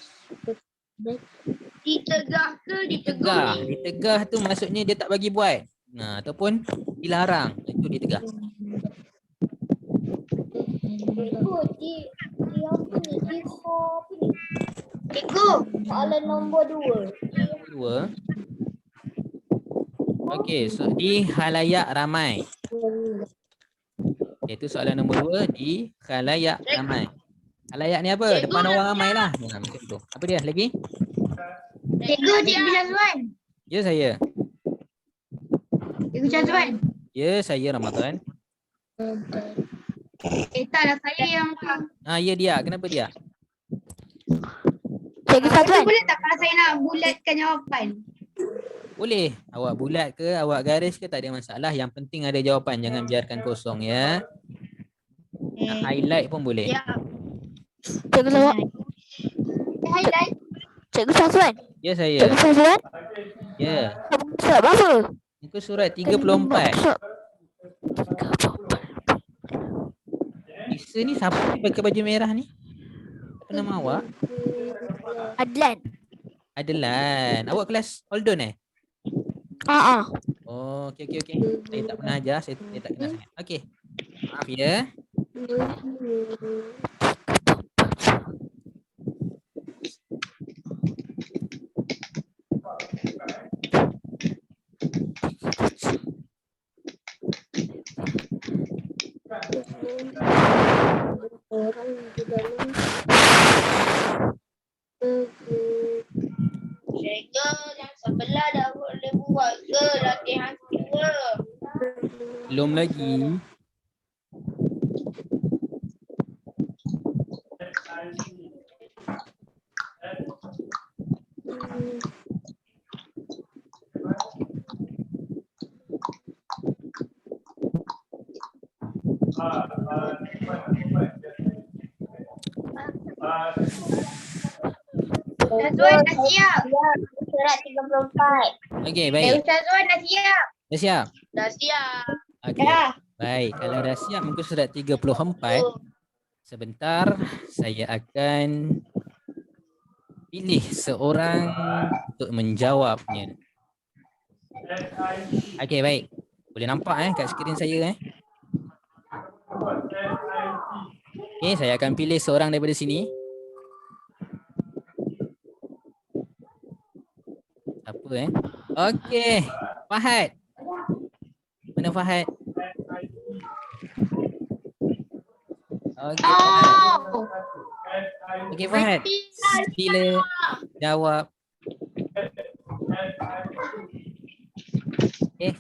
Ditegah ke Ditegah. ditegur? Ditegah tu maksudnya dia tak bagi buat. Ataupun dilarang. Itu ditegah. Cikgu, di apa ni? Di apa ni? Cikgu. Soalan nombor 2. Yang kedua. Okey, so di khalayak ramai. Itu soalan nombor 2 di khalayak ramai. Khalayak ni apa? Depan orang ramai lah. Macam tu. Apa dia lagi? Cikgu, Cikgu Syazwan. Ya, saya. Cikgu Syazwan. Ya, saya Ramadan. Taklah saya yang Ya dia. Kenapa dia? Cikgu Syazwan. boleh tak kalau saya nak bulatkan jawapan? Boleh. Awak bulat ke, awak garis ke, tak ada masalah. Yang penting ada jawapan. Jangan biarkan kosong ya. Nak highlight pun boleh. Ya. Cikgu Syazwan. Highlight. Cikgu Syazwan. Ya, saya. Cikgu Syazwan. Ya. Surat berapa? Muka surat 34. Isa ni siapa ni pakai baju merah ni? Apa nama awak? Adlan. Adlan. Awak kelas Holdon Oh, okey. Saya tak pernah ajar, saya tak kenal sangat. Okey. Maaf ya. Orang di dalam. Cikgu, yang sebelah dah boleh buat ke latihan kedua? Belum lagi. Ustaz Zuan dah siap. Surat 34. Okey, baik. Ustaz Zuan dah siap. Dah siap? Dah siap. Okey. Baik, kalau dah siap muka surat 34. Sebentar, saya akan pilih seorang untuk menjawabnya. Okey, baik. Boleh nampak kat skrin saya Okey, saya akan pilih seorang daripada sini. Apa Okey, Fahad. Mana Fahad? Okey, Fahad. Okey, Fahad. Sila jawab.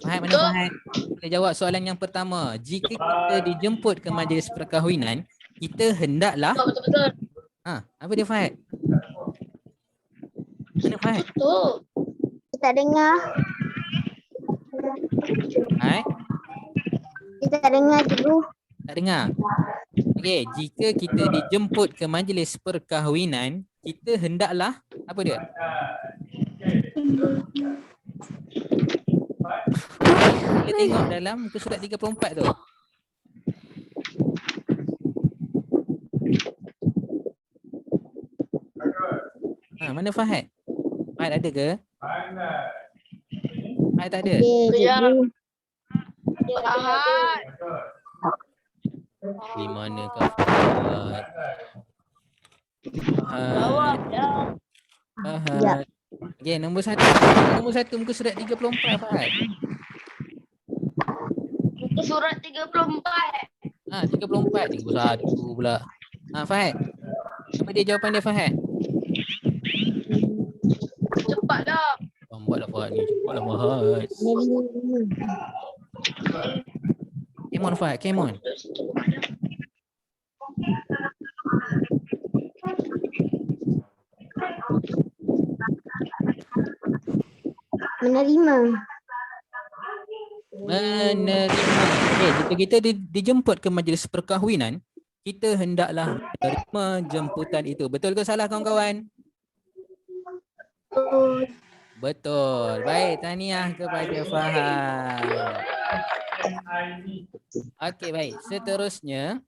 Fahad, mana Fahad? Kita jawab soalan yang pertama. Jika kita dijemput ke majlis perkahwinan, kita hendaklah Betul-betul. apa dia Fahad? Mana Fahad? Betul. Kita dengar. Kita dengar dulu. Tak dengar? Okey, jika kita dijemput ke majlis perkahwinan, kita hendaklah apa dia? Kita tengok dalam muka surat 34 tu. Mana Fahad? Fahad ada ke? Fahad tak ada? Ya. Fahad. Di manakah Fahad? Jawab dah. Fahad. Okey, nombor satu muka surat 34 Fahad. Muka surat 34. 34 31 pula. Fahad. Apa dia jawapan dia Fahad? Cepatlah. Lambatlah Fahad ni. Cepatlah Fahad. Come on Fahad, come on. Menerima. Okey, jika kita dijemput ke majlis perkahwinan, kita hendaklah menerima jemputan itu. Betul ke salah kawan-kawan? Betul. Baik, tahniah kepada Fahad. Okey, baik. Seterusnya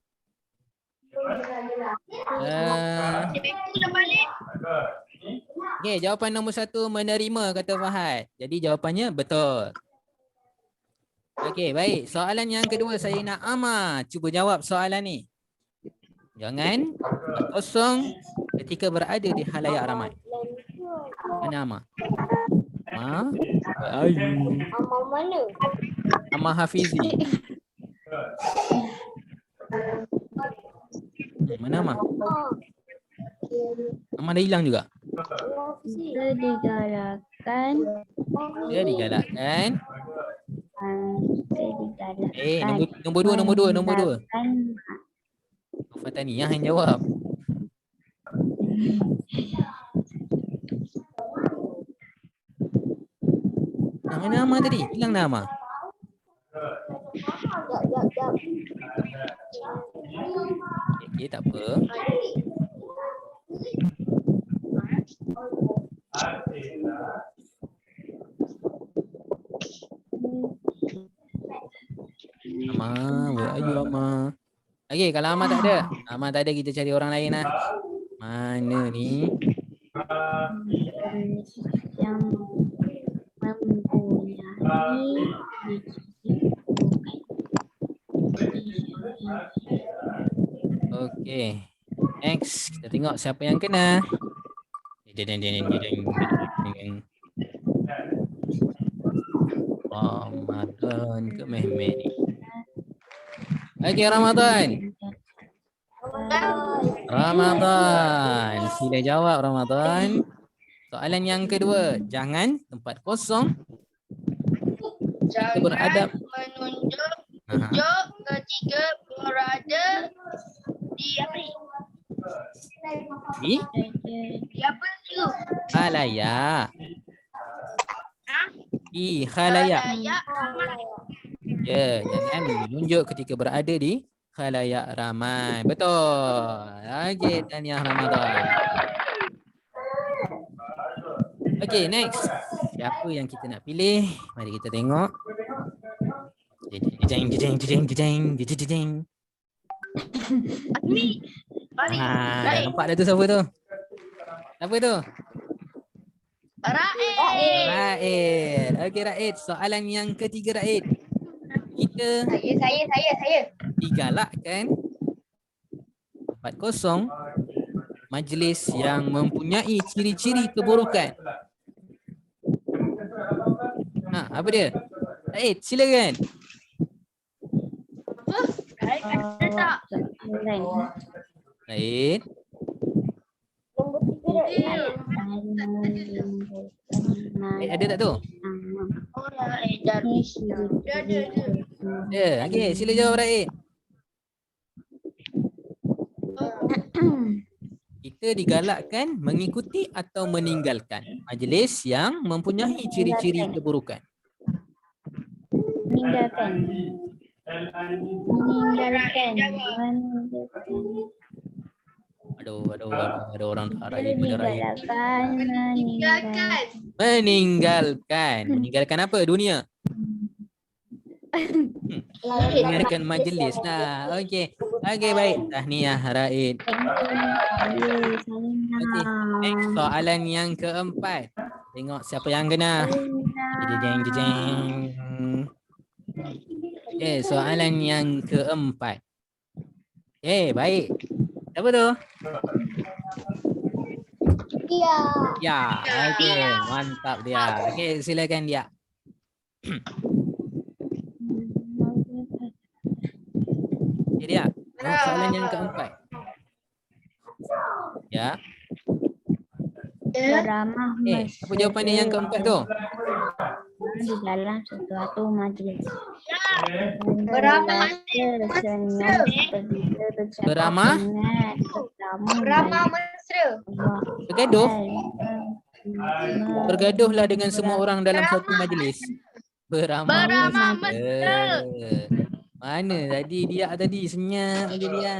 okey, jawapan nombor 1 menerima kata Fahad. Jadi jawapannya betul. Okey, baik. Soalan yang kedua saya nak Amar cuba jawab soalan ni. Jangan kosong ketika berada di khalayak ramai. Mana Amar? Ayu. Amar mana? Amar Hafizi. Mana Amar? Amar dah hilang juga. Kita digalakkan. Dia digalakkan. Kita Nombor dua. digalakkan. Fatani yang jawab. Mana Amar tadi? Hilang dah Amar. Okey, tak apa. Amar, where are you Amar? Okey, kalau Amar tak ada, kita cari orang lain lah. Mana ni? Yang mempunyai Okey. Next, kita tengok siapa yang kena. Ramadan ke Mehmet ni? Okey, Ramadan. Sila jawab Ramadan. Soalan yang kedua, jangan tempat kosong. Kita beradab. Menunjuk ketika berada di apa ni? Di apa tu? Khalayak. Khalayak. Khalayak ramai. Ya, jangan menunjuk ketika berada di khalayak ramai. Betul. Okey, tahniah Ramadan. Okey, next. Siapa yang kita nak pilih? Mari kita tengok. Jeng jeng jeng jeng jeng jeng. Ni. Mari. Dah nampak dah tu siapa tu? Siapa tu? Raid. Raid. Okey Raid, soalan yang ketiga Raid. Kita Saya. digalakkan 40 majlis yang mempunyai ciri-ciri keburukan. Apa dia? Raid, silakan. Ada tak? Raid. Raid ada tak tu? Ada. Ya, okey, sila jawab Raid. Kita digalakkan mengikuti atau meninggalkan majlis yang mempunyai ciri-ciri keburukan. Meninggalkan. Aduh, ada orang tak Raid pada Raid. Tinggalkan. Meninggalkan. Meninggalkan apa? Dunia. Meninggalkan majlis. Nah, okey. Okey, baik. Tahniah Raid. Okey. Next, soalan yang keempat. Tengok siapa yang kena. Jeng jeng. Okey, soalan yang keempat. Okey, baik. Siapa tu? Ya, okey, mantap dia. Okey, silakan dia. Okey dia. Soalan yang keempat. Ya. Beramah Apa jawapan dia yang keempat tu? di dalam suatu majlis. Beramah. Beramah? Beramah mesra. Bergaduh? Bergaduhlah dengan semua orang dalam satu majlis. Beramah mesra. Mana tadi dia tadi senyap je dia.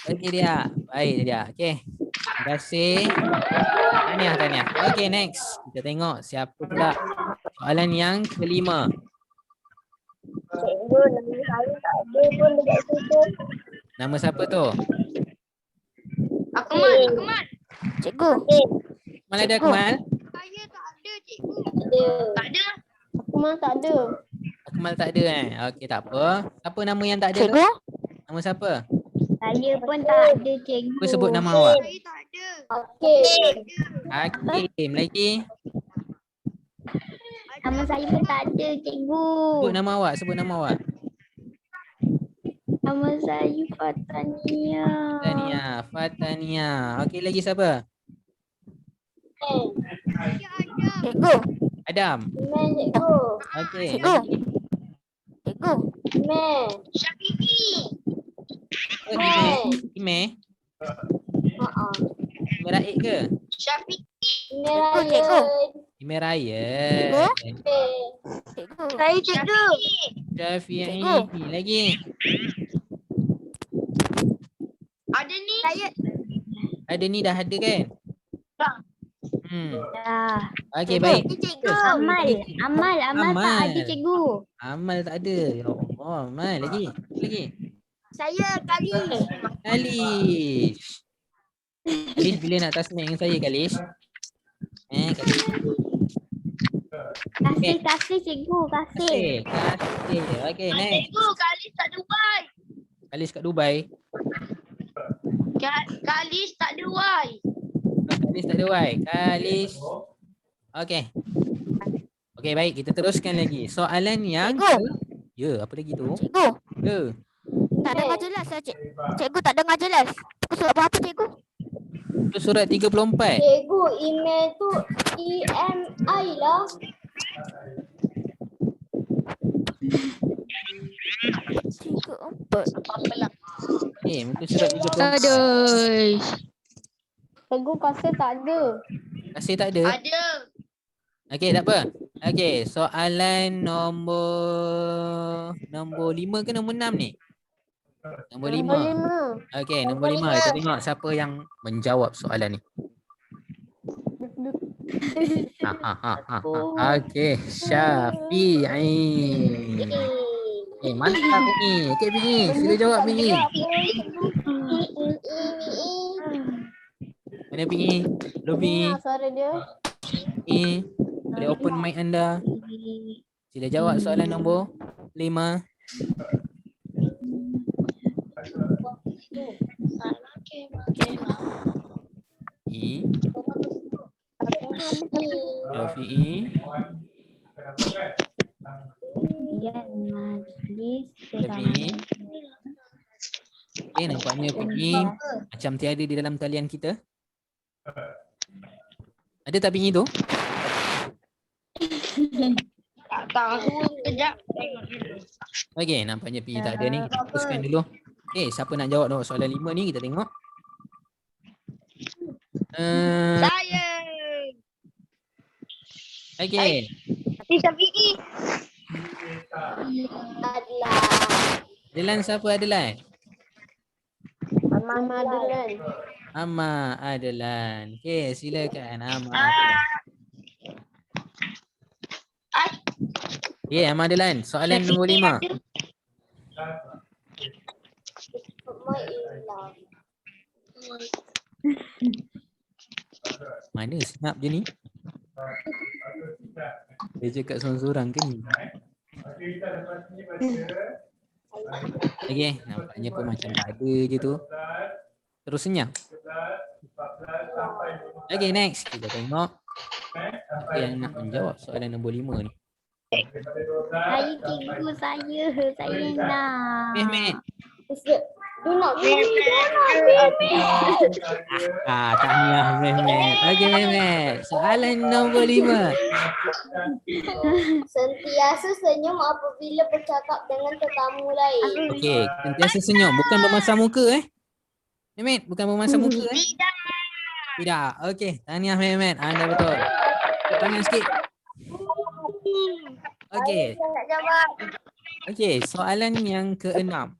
Okey dia. Baik dia. Okey. Terima kasih. Tahniah. Okey, next. Kita tengok siapa pula. Soalan yang kelima. Cikgu, nama saya tak ada pun dekat situ. Nama siapa tu? Akmal. Cikgu. Akmal ada Akmal? Saya tak ada cikgu. Ada. Tak ada. Akmal tak ada. Akmal tak ada Okey, tak apa. Siapa nama yang tak ada tu? Cikgu. Nama siapa? Saya pun tak ada cikgu. Apa sebut nama awak? Saya tak ada. Okey. Hakim lagi. Nama saya pun tak ada cikgu. Sebut nama awak. Nama saya Fatania. Fatania. Okey, lagi siapa? Saya ada. Cikgu. Adam. Iman cikgu. Okey. Cikgu. Cikgu. Iman. Syafiqi. Ime. Haa. Ime Raid ke? Syafiqi. Iman Cikgu. Ime Raya. Cikgu. Saya cikgu. Syafi'i. Cikgu. Lagi. Ada ni. Ada ni dah ada kan? Dah. Dah. Okey, baik. Cikgu. Amal tak ada cikgu. Amal tak ada. Ya Allah, Amal lagi. Saya Kalish. Kalish. Kalish bila nak tasmik dengan saya Kalish? Kalish. Kasih cikgu, kasih. Kasih. Okey, next. Cikgu, Kalis tak Dubai. Kalish kat Dubai. Kalis tak Dubai. Kalish tak ada Y. Kalish. Okey. Okey, baik. Kita teruskan lagi. Soalan yang Cikgu. apa lagi tu? Cikgu. Ya. Tak dengar jelas lah, Cikgu tak dengar jelas. Surat berapa cikgu? Itu surat 34. Cikgu, email tu EMI lah. Cikgu 4. Apa-apalah. Muka surat 34. Aduh. Cikgu kasih tak ada. Kasih tak ada. Ada. Okey, tak apa. Okey, soalan nombor 5 ke nombor 6 ni? Nombor 5. Okey, nombor 5. Kita tengok siapa yang menjawab soalan ni. Okey, Syafi'i. Mantap ni. Okey, Bingi. Sila jawab, Bingi. Mana Bingi? Hello, Bingi. Suara dia. Bingi. Boleh open mic anda. Sila jawab soalan nombor 5. Syafi'i. Syafi'i. Okey, nampaknya Bingi macam tiada di dalam talian kita. Ada tak Bingi tu? Tak tahu. Kejap. Okey, nampaknya Bingi tak ada ni. Kita teruskan dulu. Okey, siapa nak jawab soalan 5 ni? Kita tengok. Saya. Okey. Syafi'i. Adlan siapa Adlan? Mama Adlan. Amma Adlan. Okey, silakan Amma Adlan. Okey, Amma Adlan. Soalan nombor 5. Mana snap je ni? Dia cakap seorang-seorang ke ni? Okey, nampaknya pun macam tak ada je tu. Terus senyap. Okey, next. Kita tengok siapa yang nak menjawab soalan nombor 5 ni. Saya cikgu saya. Saya nak. Mehmet. Tahniah Mehmet. Okey Mehmet. Soalan nombor 5. Sentiasa senyum apabila bercakap dengan tetamu lain. Okey, sentiasa senyum. Bukan memasang muka Mehmet, bukan memasang muka Tidak. Okey, tahniah Mehmet. Anda betul. Tepuk tangan sikit. Okey. Okey, soalan yang ke-6.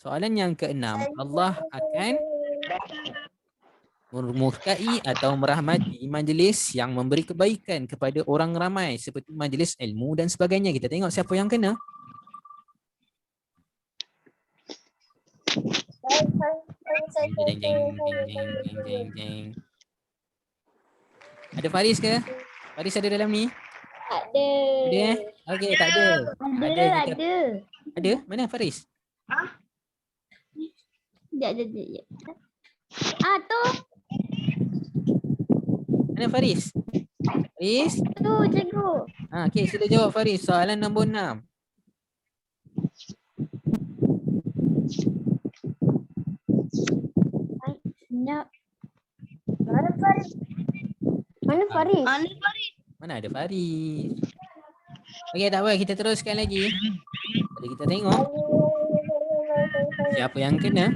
Soalan yang ke-6, Allah akan memurkai atau merahmati majlis yang memberi kebaikan kepada orang ramai seperti majlis ilmu dan sebagainya. Kita tengok siapa yang kena. Jeng, jeng, jeng, jeng, jeng, jeng. Ada Faris ke? Faris ada dalam ni? Ada. Ada Okey, tak ada. Ada. Ada? Mana Faris? Sekejap. Tu. Mana Faris? Faris? Tu cikgu. Okey, sila jawab Faris. Soalan nombor 6. Sekejap. Mana Faris? Mana ada Faris? Okey, tak apa. Kita teruskan lagi. Jadi kita tengok siapa yang kena.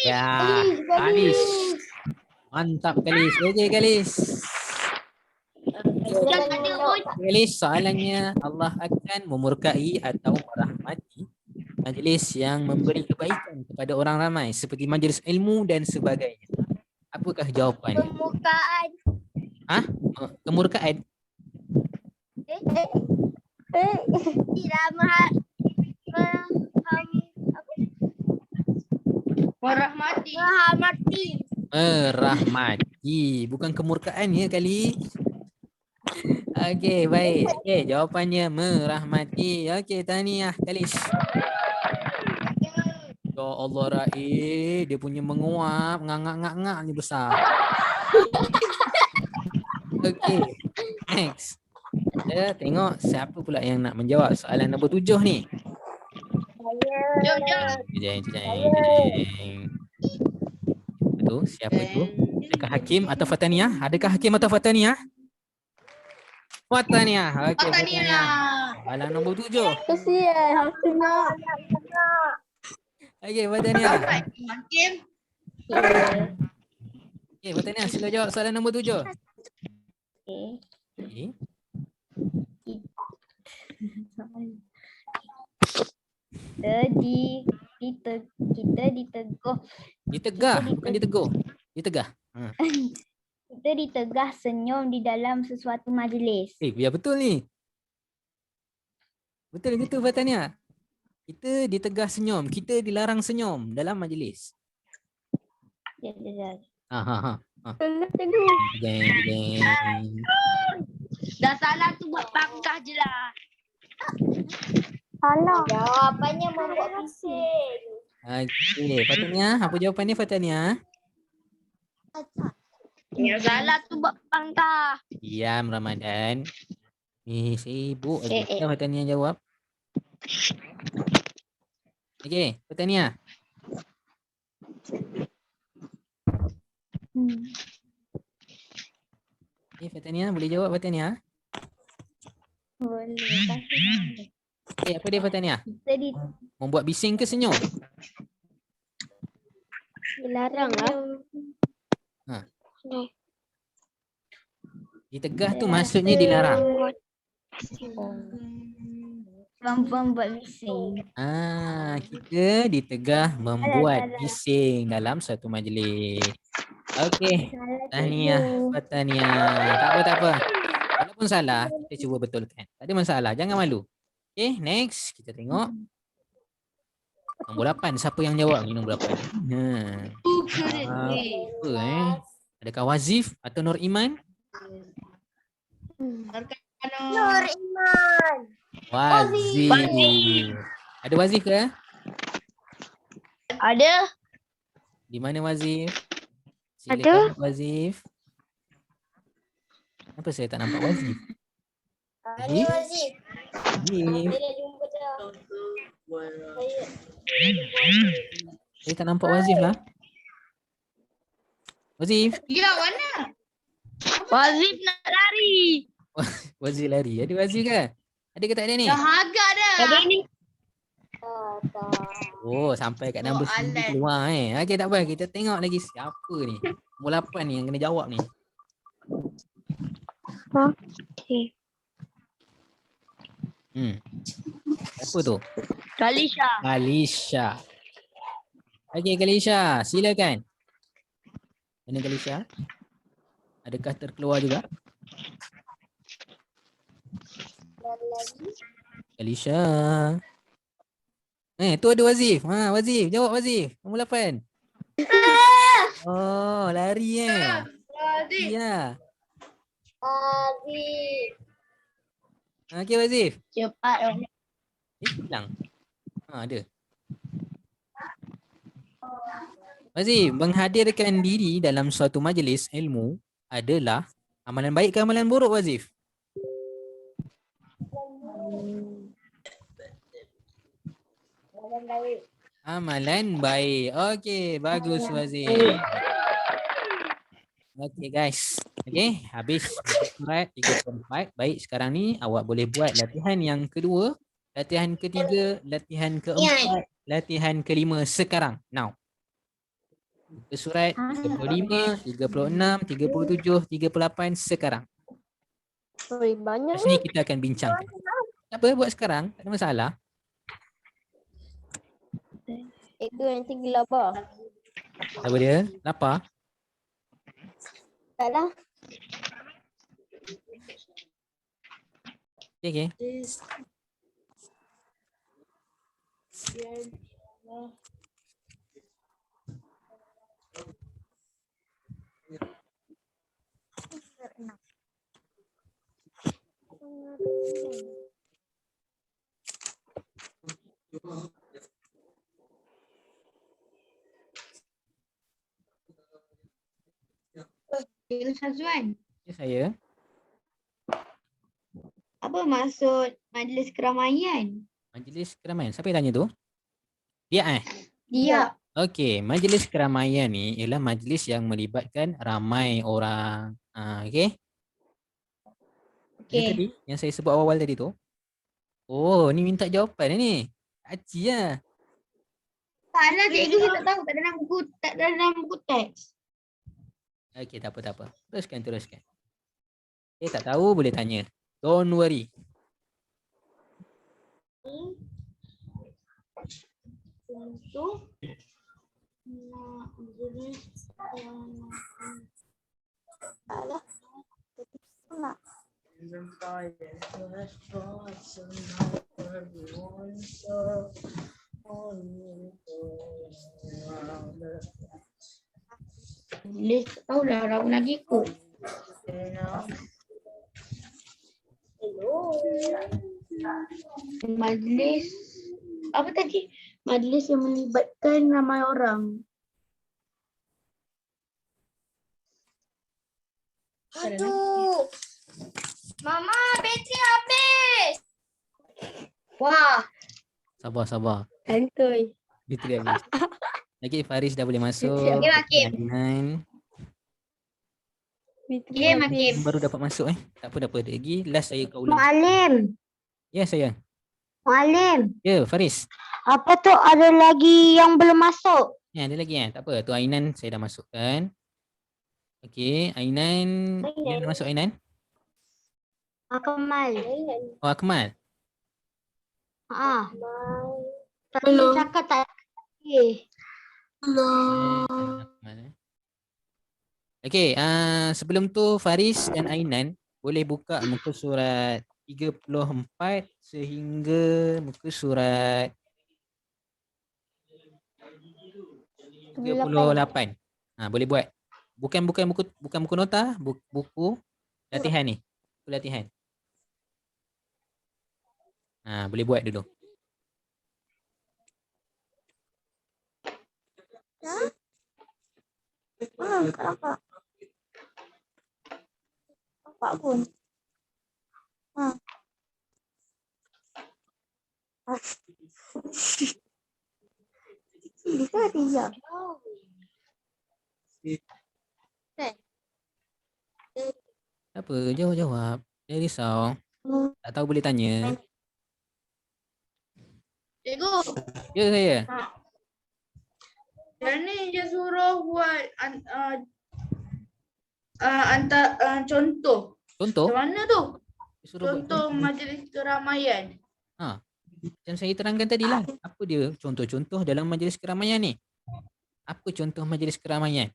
Ya, Kalis. Mantap Kalis. Okey Kalis. Kalis, soalannya Allah akan memurkai atau merahmati majlis yang memberi kebaikan kepada orang ramai seperti majlis ilmu dan sebagainya. Apakah jawapannya? Permukaan. Kemurkaan? Tidak Merahmati. Merahmati. Bukan kemurkaan ya kali. Okey, baik. Okey, jawapannya merahmati. Okey, tahniah Kalis. Ya Allah Raih, dia punya menguap, ngak-ngak ni besar. Okey, next. Kita tengok siapa pula yang nak menjawab soalan nombor 7 ni. Jeng. Siapa tu? Adakah Hakim atau Fataniah? Fataniah? Okey, Fataniah. Soalan nombor 7. Kesian. Aku nak. Okey, Fataniah. Hakim. Okay, Fatania, sila jawab soalan nombor 7. Okey. Okay. Kita diteguh. Ditegah, Kita bukan ditegur. Ditegah. Kita ditegah senyum di dalam sesuatu majlis. Biar betul ni. Betul gitu Fatania. Kita ditegah senyum, kita dilarang senyum dalam majlis. Ya. Ha. Teguh. Geng. Dah salah tu buat pangkah je lah. Salah. Jawapannya membuat bising. Okey, Fatania, apa jawapan ni Fatania? Yang salah tu buat pangkah. Diam Ramadan. Ni sibuk aja. Fatania jawab. Okey, Fatania. Okey, Fatania boleh jawab Fatania? Boleh. Okey, apa dia Fatania? Membuat bising ke senyum? Dilarang lah. Ditegah tu maksudnya dilarang. Membuat bising. Kita ditegah membuat bising dalam satu majlis. Okey, tahniah Fatania. Tak apa. Walaupun salah, kita cuba betulkan. Tak ada masalah, jangan malu. Okey, next kita tengok. Nombor 8, siapa yang jawab ni nombor 8? Apa Adakah Wazif atau Nur Iman? Nur Iman. Wazif. Ada Wazif ke? Ada. Di mana Wazif? Silakan Wazif. Kenapa saya tak nampak Wazif? Ini Wazif. Wazif. Saya dah jumpa dah. Saya tak nampak Wazif lah. Wazif. Ya, mana? Wazif nak lari. Wazif lari. Ada Wazif ke? Ada ke tak ada ni? Dah agak dah. Ada ni. Oh, sampai kat nombor 9 keluar Okey, tak apa. Kita tengok lagi siapa ni. Nombor 8 ni yang kena jawab ni. Okey. Siapa tu? Kalisha. Okey, Kalisha. Silakan. Mana Kalisha? Adakah terkeluar juga? Kalisha. Tu ada Wazif. Wazif. Jawab Wazif. Nombor 8. Oh, lari Wazif. Ya. Wazif. Okey Wazif. Cepat. Hilang. Ada. Wazif, menghadirkan diri dalam suatu majlis ilmu adalah amalan baik ke amalan buruk Wazif? Amalan baik. Okey, bagus Wazif. Okey guys. Okey, habis surat 34. Baik, sekarang ni awak boleh buat latihan yang kedua, latihan ketiga, latihan keempat, latihan kelima sekarang. Now. Surat 35, 36, 37, 38 sekarang. Banyak. Lepas ni kita akan bincangkan. Tak apa, buat sekarang. Tak ada masalah. Itu nanti gelapar. Apa dia? Lapar? Tak lah. Okay. Syazwan, Saya. apa maksud majlis keramaian? Majlis keramaian. Siapa yang tanya tu? Dia Dia. Okey, majlis keramaian ni ialah majlis yang melibatkan ramai orang. Okey. Yang tadi, yang saya sebut awal tadi tu. Oh, ni minta jawapan ni. Aci lah. Tak lah cikgu, saya tak tahu. Tak ada dalam buku teks. Okey, tak apa, tak apa. Teruskan, teruskan. Tak tahu boleh tanya. Don't worry. Contoh majlis Alah. Nak. Majlis tak tahulah orang lagi kot. Majlis apa tadi? Majlis yang melibatkan ramai orang. Aduh. Mama, bateri habis. Wah, Sabar, sabar. santuy. Bateri habis. Okey, Faris dah boleh masuk. Okey, Hakim. Ainan Hakim, Hakim. baru dapat masuk Tak apa, tak apa. Lagi last saya kau ulang. Muallim, Ya, sayang. Muallim. Ya, Faris. Apa tu ada lagi yang belum masuk? Ya, ada lagi Tak apa, tu Ainan saya dah masukkan. Okey, Ainan. Dia dah masuk Ainan? Akmal. Oh, Akmal. Ah, tadi Hello. cakap tak lagi. Akmal. Okey, sebelum tu Faris dan Ainan boleh buka muka surat 34 sehingga muka surat 38. Boleh buat. Bukan buku nota, buku latihan ni. Buku latihan. Boleh buat dulu. Kenapa? Nampak pun. Bisa dia. Tak apa, jawab. Jangan risau. Tak tahu boleh tanya. Cikgu, Ya, saya. yang ni dia suruh buat contoh. Contoh. Macam mana tu? Suruh buat Contoh majlis keramaian. Macam saya terangkan tadi lah. Apa dia contoh-contoh dalam majlis keramaian ni? Apa contoh majlis keramaian?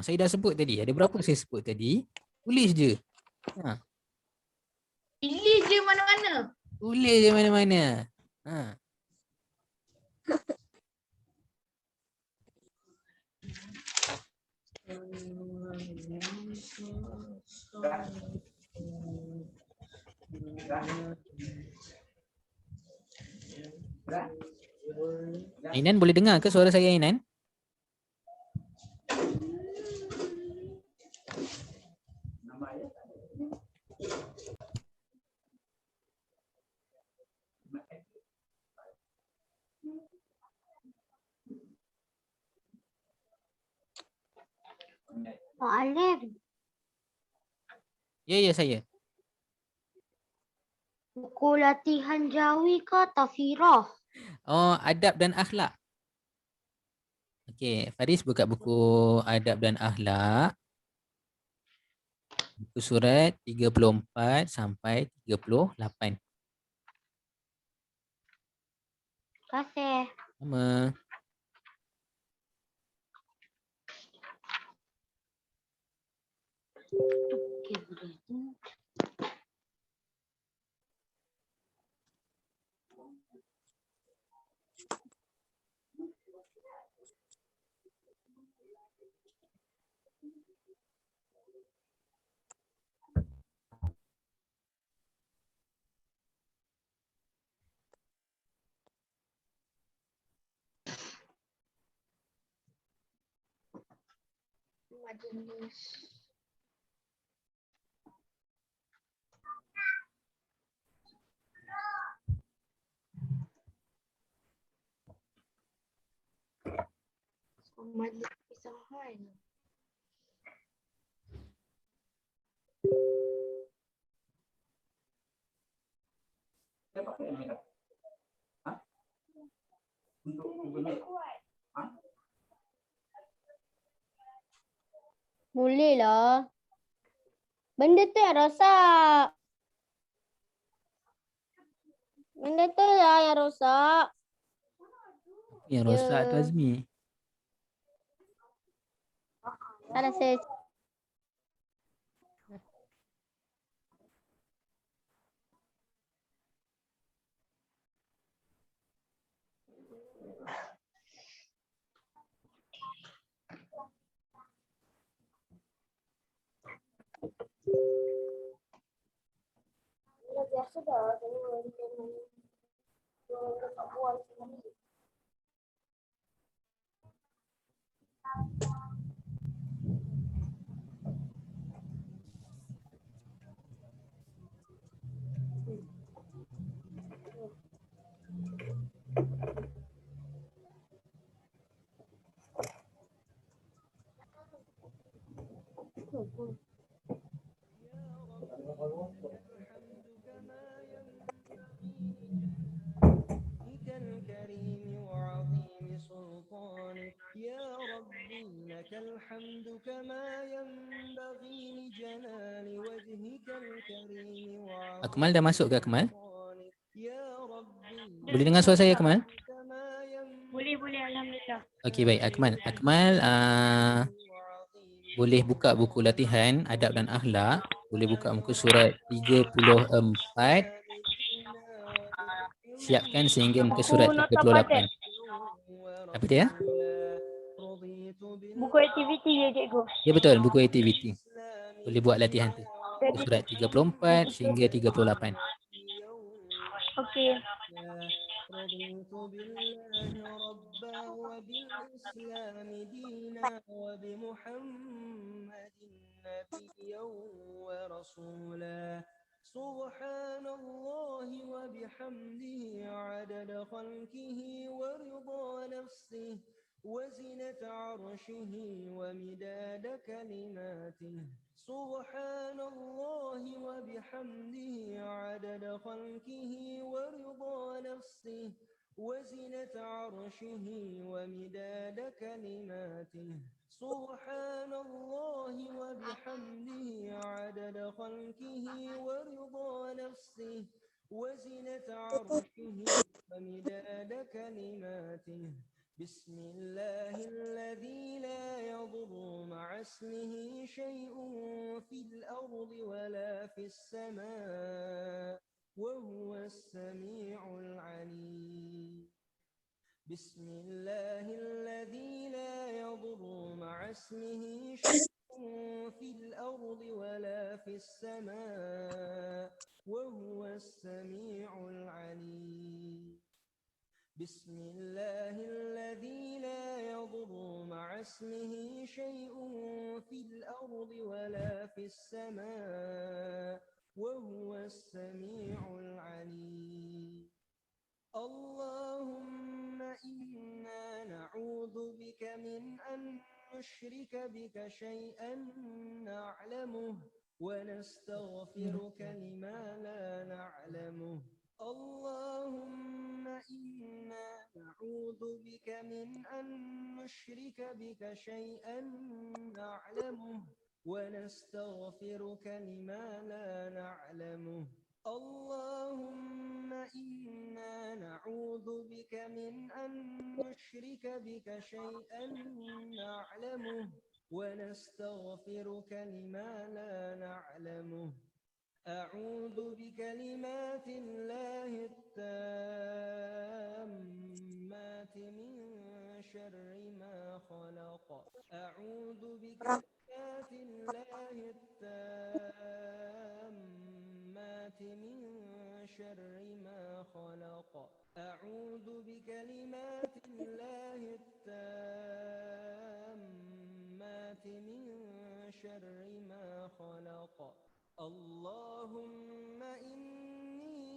Saya dah sebut tadi. Ada berapa saya sebut tadi? Tulis je. Pilih je mana-mana. Tulis je mana-mana. Ainan boleh dengar ke suara saya, Ainan? Muallim, Ya, saya. buku latihan Jawi ke Tafsirah? Oh, adab dan akhlak. Okey, Faris buka buku adab dan akhlak. Buku surat 34 sampai 38. Terima kasih. Sama. Majlis. Majlis pisahan. Boleh lah. Benda tu yang rosak. Benda tu lah yang rosak. Yang rosak tu Ya. Azmi. Salah saya. Biasa dah. الكريم وعظيم سلطانك يا ربي لك الحمد كما ينبغي لجلال وجهك الكريم Akmal dah masuk ke Akmal? سلطانك يا ربي Boleh dengar suara saya Akmal? كما Boleh, alhamdulillah. Okey baik Akmal. Akmal boleh buka buku latihan adab dan akhlak. Boleh buka muka surat 34. Siapkan sehingga muka surat 38. Apa dia? Buku aktiviti je cikgu. Ya betul, buku aktiviti. Boleh buat latihan tu. Muka surat 34 sehingga 38. Okey. رضيت بالله ربا وبالإسلام دينا وبمحمد نبيا ورسولا سبحان الله وبحمده عدد خلقه ورضا نفسه وزنة عرشه ومداد كلماته سبحان الله وبحمده عدد خلقه ورضا نفسه وزنة عرشه ومداد كلماته سبحان الله وبحمده عدد خلقه ورضا نفسه وزنة عرشه ومداد كلماته بسم الله الذي لا يضر مع اسمه شيء في الأرض ولا في السماء وهو السميع العليم بسم الله الذي لا يضر مع اسمه شيء في الأرض ولا في السماء وهو السميع العليم بسم الله الذي لا يضر مع اسمه شيء في الأرض ولا في السماء وهو السميع العليم اللهم إنا نعوذ بك من أن نشرك بك شيئا نعلمه ونستغفرك لما لا نعلمه اللهم إنا نعوذ بك من أن نشرك بك شيئا نعلمه ونستغفرك لما لا نعلمه اللهم إنا نعوذ بك من أن نشرك بك شيئا نعلمه ونستغفرك لما لا نعلمه أعوذ بكلمات الله التامات من شر ما خلق أعوذ بكلمات الله التامات من شر ما خلق أعوذ بكلمات الله التامات من شر ما خلق اللهم إني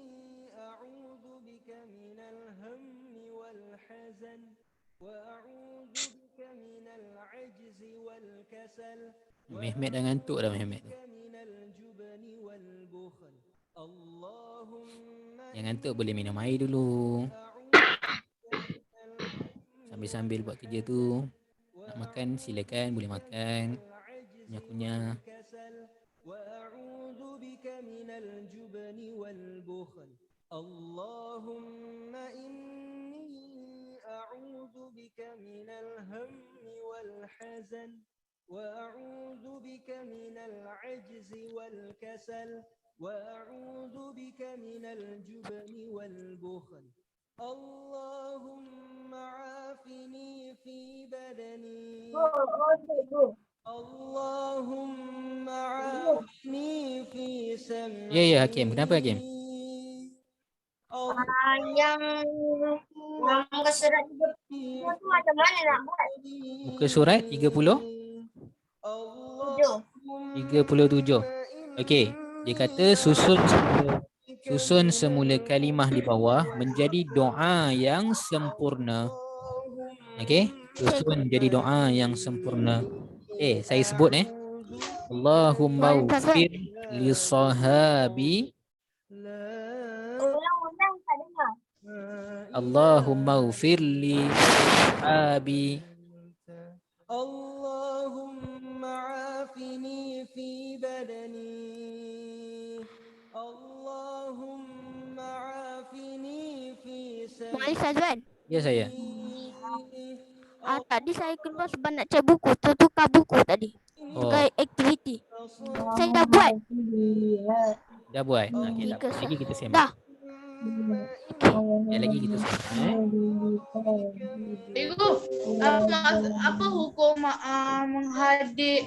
أعوذ بك من الهم والحزن وأعوذ بك من العجز والكسل Mehmet dah ngantuk dah Mehmet. من الجبن والبخل اللهم Yang ngantuk boleh minum air dulu. Sambil-sambil buat kerja tu. Nak makan silakan boleh makan. kunyah. والكسل وأعوذ بك من الجبن والبخل اللهم إني أعوذ بك من الهم والحزن وأعوذ بك من العجز والكسل وأعوذ بك من الجبن والبخل اللهم عافني في بدني اللهم عافني في سمعي Ya, ya Hakim. Kenapa Hakim? Yang muka surat 30 tu macam mana nak buat? Muka surat 30? 37. Okey. Dia kata susun semula kalimah di bawah menjadi doa yang sempurna. Okey. Susun jadi doa yang sempurna. Saya sebut Allahumma ufir li sahabi Ulang-ulang tak dengar. Allahumma ufir li sahabi اللهم عافني في بدني اللهم عافني في Mu'alif Azwan. Ya saya. Tadi saya keluar sebab nak cek buku. Tukar buku tadi. Tukar aktiviti. Saya dah buat. Dah buat. Okey, Tiga tak apa. Lagi kita sembang. Dah. Ya, lagi kita sembang. Ibu, apa hukum menghadir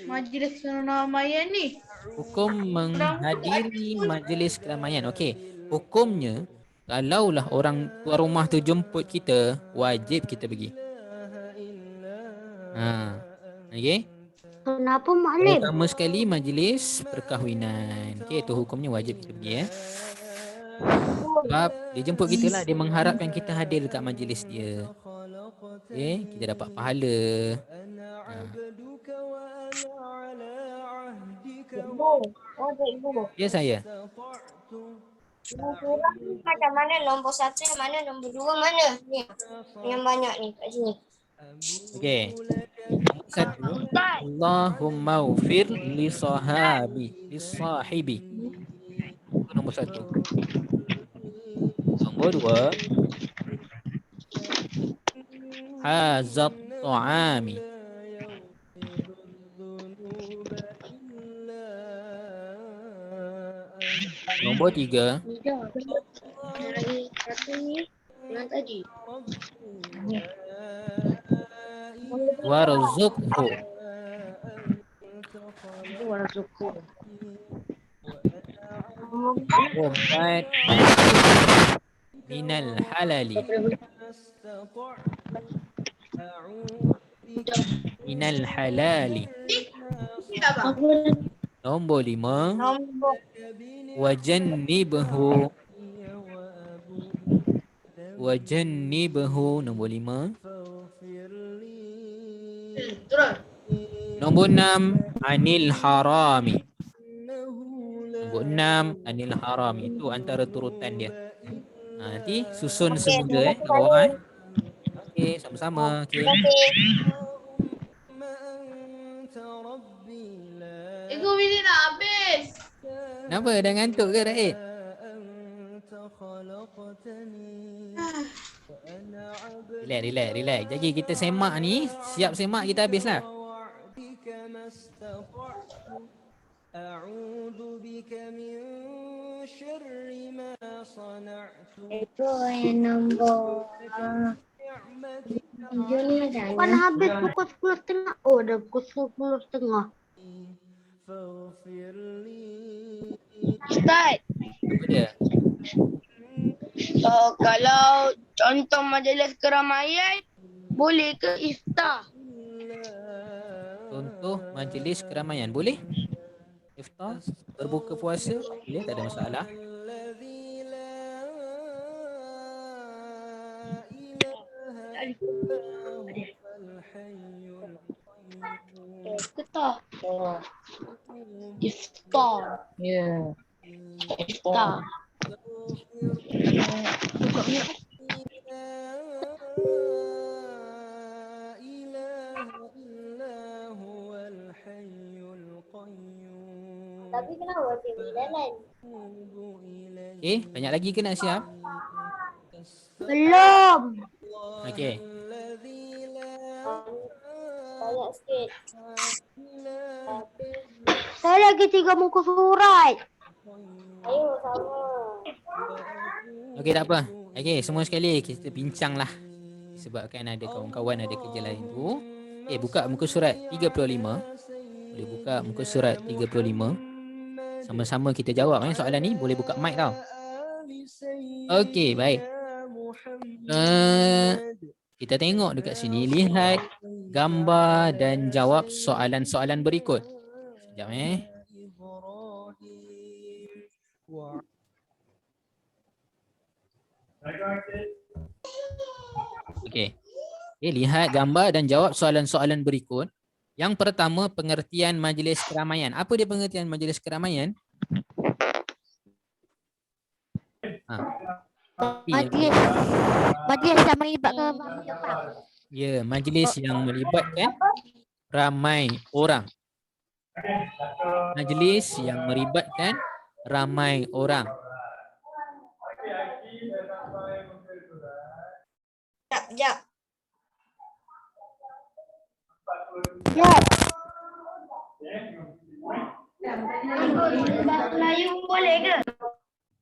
majlis keramaian ni? Hukum menghadiri majlis keramaian. Okey. Hukumnya, kalaulah orang tuan rumah tu jemput kita, wajib kita pergi. Okey. Kenapa Mu'alif? Pertama sekali majlis perkahwinan. Okey, itu hukumnya wajib kita pergi Sebab dia jemput kita lah, dia mengharapkan kita hadir dekat majlis dia. Okey, kita dapat pahala. Ya saya. Surah ni macam mana? Nombor 1 yang mana? Nombor 2 mana? Ni. Yang banyak ni kat sini. Okey. Nombor 1, Allahumma ufir li sahabi, li sahibi. Itu nombor 1. Nombor 2, hazat ta'ami. Nombor 3, warzuqhu. Obat minal halali. Minal halali. Nombor 5, wajannibhu. Wajannibhu. Nombor 5. Nombor 6, anil harami. Nombor 6, anil harami. Itu antara turutan dia. Nanti susun semula kat bawah. Okey, sama-sama. Okey. Ibu bila nak habis? Kenapa? Dah ngantuk ke Raid? Relax. Jadi kita semak ni, siap semak kita habislah. Itu yang nombor Kan habis pukul 10.30. Oh, dah pukul 10.30. Ustaz, Apa dia? kalau contoh majlis keramaian, boleh ke iftar? Contoh majlis keramaian. Boleh? Iftar, berbuka puasa, boleh, tak ada masalah. Iftar. Iftar. Ya. Iftar. Tapi kenapa dia berjalan? Okey, banyak lagi ke nak siap? Belum. Okey. Banyak sikit. Saya lagi 3 muka surat. Ayo sama. Okey, tak apa. Okey, semua sekali kita bincanglah. Sebabkan ada kawan-kawan ada kerja lain tu. Okey, buka muka surat 35. Boleh buka muka surat 35. Sama-sama kita jawab soalan ni. Boleh buka mic tau. Okey, baik. Kita tengok dekat sini. Lihat gambar dan jawab soalan-soalan berikut. Sekejap Okey. Lihat gambar dan jawab soalan-soalan berikut. Yang pertama, pengertian majlis keramaian. Apa dia pengertian majlis keramaian? Majlis yang melibatkan ramai orang. Ya, majlis yang melibatkan ramai orang. Majlis yang melibatkan ramai orang. Sekejap. Bahasa Melayu boleh ke?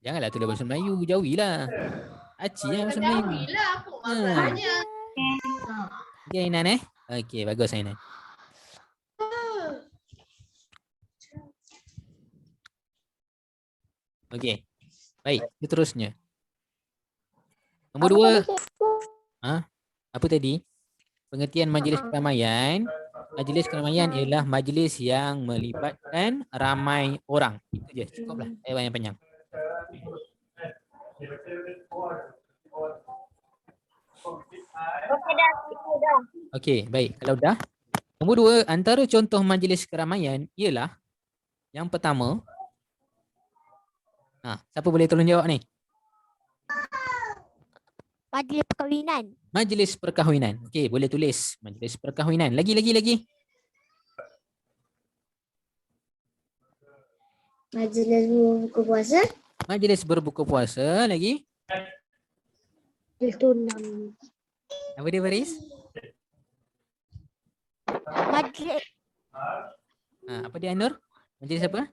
Janganlah tulis bahasa Melayu, jauhilah. Aci lah bahasa Melayu. Jauhilah apa masalahnya. Okey, Ainan Okey, bagus Ainan. Okey. Baik, seterusnya. Nombor 2. Apa tadi? Pengertian majlis keramaian. Majlis keramaian ialah majlis yang melibatkan ramai orang. Itu je, cukuplah. Saya panjang-panjang. Okey, baik. Kalau dah. Nombor 2, antara contoh majlis keramaian ialah yang pertama. Siapa boleh tolong jawab ni? Majlis perkahwinan. Majlis perkahwinan. Okey, boleh tulis. Majlis perkahwinan. Lagi. Majlis berbuka puasa. Majlis berbuka puasa. Lagi. Majlis tunang. Apa dia, Faris? Majlis Apa dia, Ainur? Majlis apa?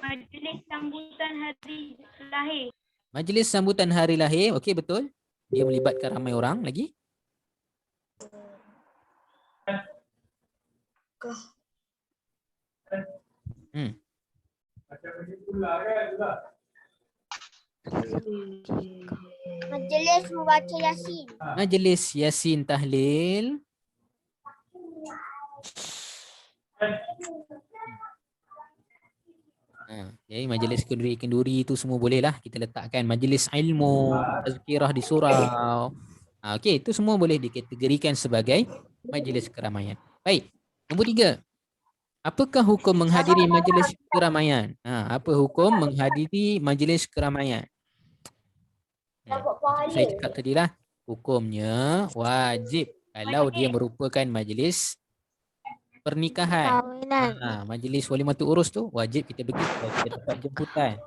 Majlis sambutan hari lahir. Majlis sambutan hari lahir. Okey, betul. Dia melibatkan ramai orang. Lagi. Majlis membaca Yasin. Majlis Yasin Tahlil. Jadi majlis kenduri itu semua boleh lah kita letakkan. Majlis ilmu, tazkirah di surau. Okey, itu semua boleh dikategorikan sebagai majlis keramaian. Baik. Nombor 3. Apakah hukum menghadiri majlis keramaian? Apa hukum menghadiri majlis keramaian? Saya cakap tadilah, hukumnya wajib kalau dia merupakan majlis pernikahan. Majlis walimatul urus tu wajib kita pergi kalau kita dapat jemputan.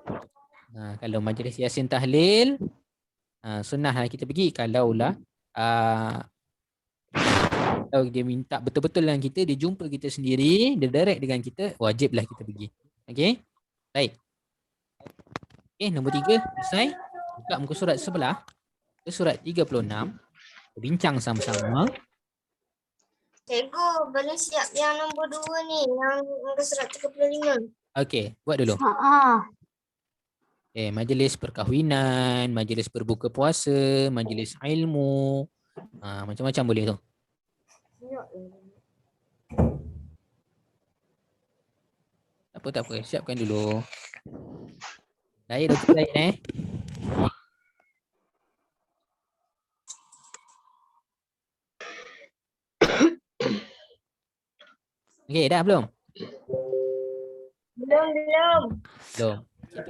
Kalau majlis Yasin Tahlil, sunnahlah kita pergi. Kalau dia minta betul-betul dengan kita, dia jumpa kita sendiri, dia direct dengan kita, wajiblah kita pergi. Okey? Baik. Okey, nombor 3 selesai. Buka muka surat sebelah. Surat 36. Bincang sama-sama. Cikgu, belum siap yang nombor 2 ni, yang muka surat 35. Okey, buat dulu. Majlis perkahwinan, majlis berbuka puasa, majlis ilmu. Macam-macam boleh tu. Tak apa. Siapkan dulu. Lain doktor lain Okey, dah belum? Belum. Belum. Kita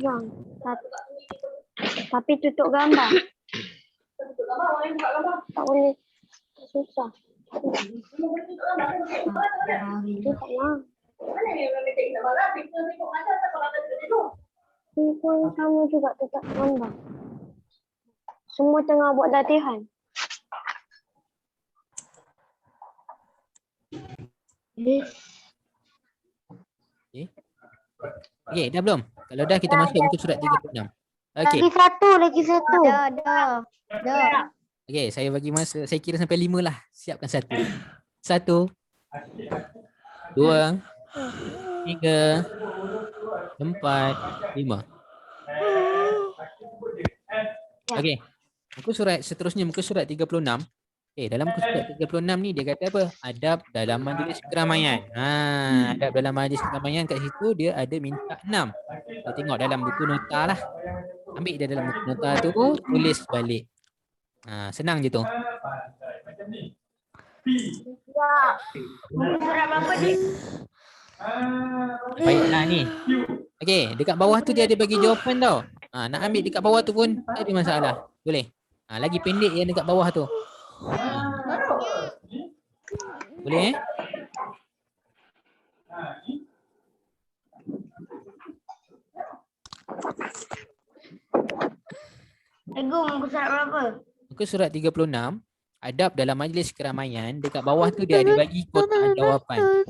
Yang satu. Tapi tutup gambar. Tak boleh. Susah. Dia tak nak. Ini pun sama juga tutup gambar. Semua tengah buat latihan. Okey, dah belum? Kalau dah kita masuk muka surat 36. Okey. Lagi satu. Dah. Okey, saya bagi masa, saya kira sampai 5 lah. Siapkan satu. 1 2 3 4 5. Okey. Muka surat seterusnya muka surat 36. Dalam muka surat 36 ni dia kata apa? Adab dalam majlis keramaian. Adab dalam majlis keramaian kat situ dia ada minta 6. Kita tengok dalam buku nota lah. Ambil dia dalam buku nota tu, tulis balik. Senang je tu. Baiklah ni. Okey, dekat bawah tu dia ada bagi jawapan tau. Nak ambil dekat bawah tu pun tak ada masalah. Boleh. Lagi pendek yang dekat bawah tu. Boleh Muka surat berapa? Muka surat 36. Adab dalam majlis keramaian. Dekat bawah tu dia ada bagi kotak jawapan.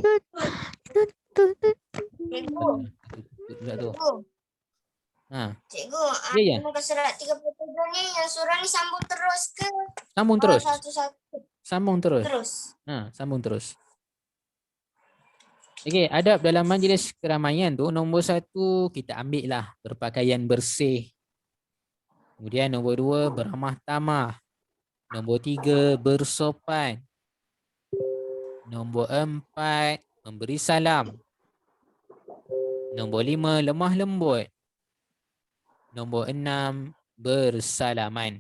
Cikgu, Ya. muka surat 37 ni yang surah ni sambung terus ke? Sambung terus. Satu-satu Sambung terus. Sambung terus. Okey, adab dalam majlis keramaian tu nombor 1 kita ambil lah berpakaian bersih. Kemudian nombor 2 beramah tamah. Nombor 3 bersopan. Nombor 4 memberi salam. Nombor 5 lemah lembut. Nombor 6 bersalaman.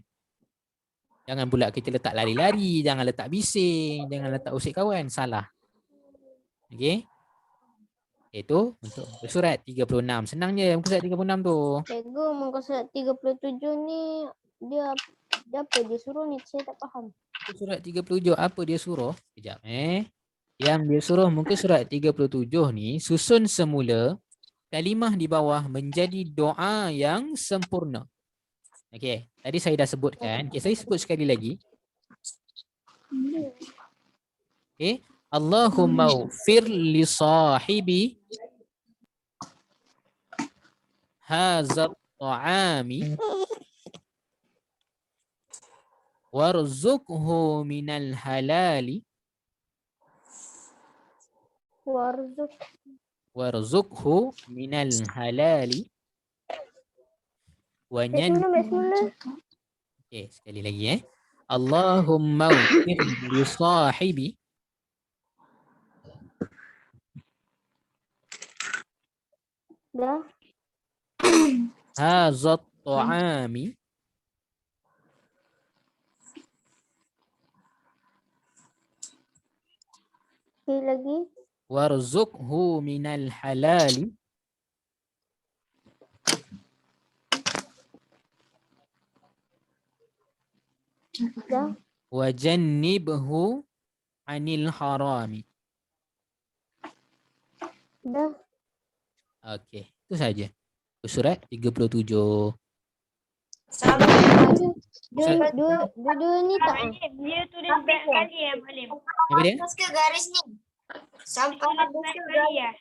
Jangan pula kita letak lari-lari, jangan letak bising, jangan letak usik kawan, salah. Okey. Itu untuk muka surat 36. Senang je muka surat 36 tu. Cikgu, muka surat 37 ni dia apa dia suruh ni? Saya tak faham. Muka surat 37 apa dia suruh? Sekejap Yang dia suruh muka surat 37 ni susun semula kalimah di bawah menjadi doa yang sempurna. Okey, tadi saya dah sebutkan. Okey, saya sebut sekali lagi. Okey, Allahumma ufir li sahibi hazat ta'ami warzuqhu minal halali warzuqhu minal halali wa Okey, sekali lagi Allahumma ufir li sahibi Dah. hazat ta'ami Sekali lagi. warzuqhu minal halali Dah. wa jannibhu anil harami. Dah. Okey, itu saja. Surat 37. Dua ni tak. Dia tulis banyak kali ya, Malim. Apa dia? Terus ke garis ni. Sampai habis ke garis.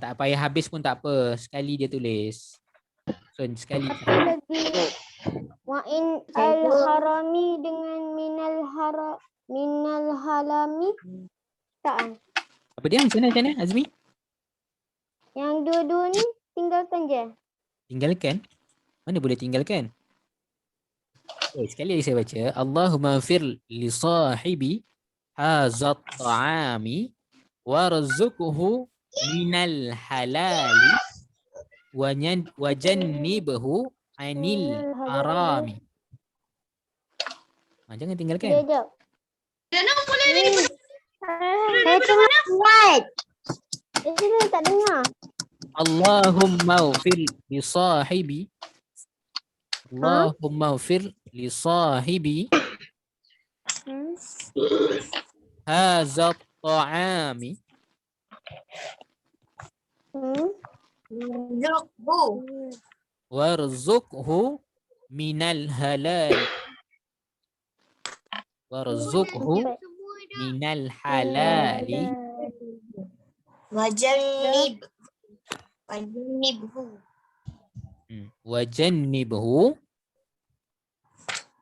Tak payah habis pun tak apa. Sekali dia tulis. So, sekali. Lagi. Wa in al-harami dengan minal halami. Tak. Apa dia? Macam mana Azmi? Yang dua-dua ni tinggalkan je. Tinggalkan? Mana boleh tinggalkan? Sekali lagi saya baca. Allahumma fir li sahibi hazat ta'ami warzuqhu minal halali wa jannibhu anil harami. Jangan tinggalkan. Sekejap. Dana boleh ni. Saya tengah buat. Saya tak dengar. Allahumma fir li sahibi Allahumma ighfir li sahibi hadza at-ta'ami warzuqhu minal halal. Warzuqhu minal halali. Wajannibhu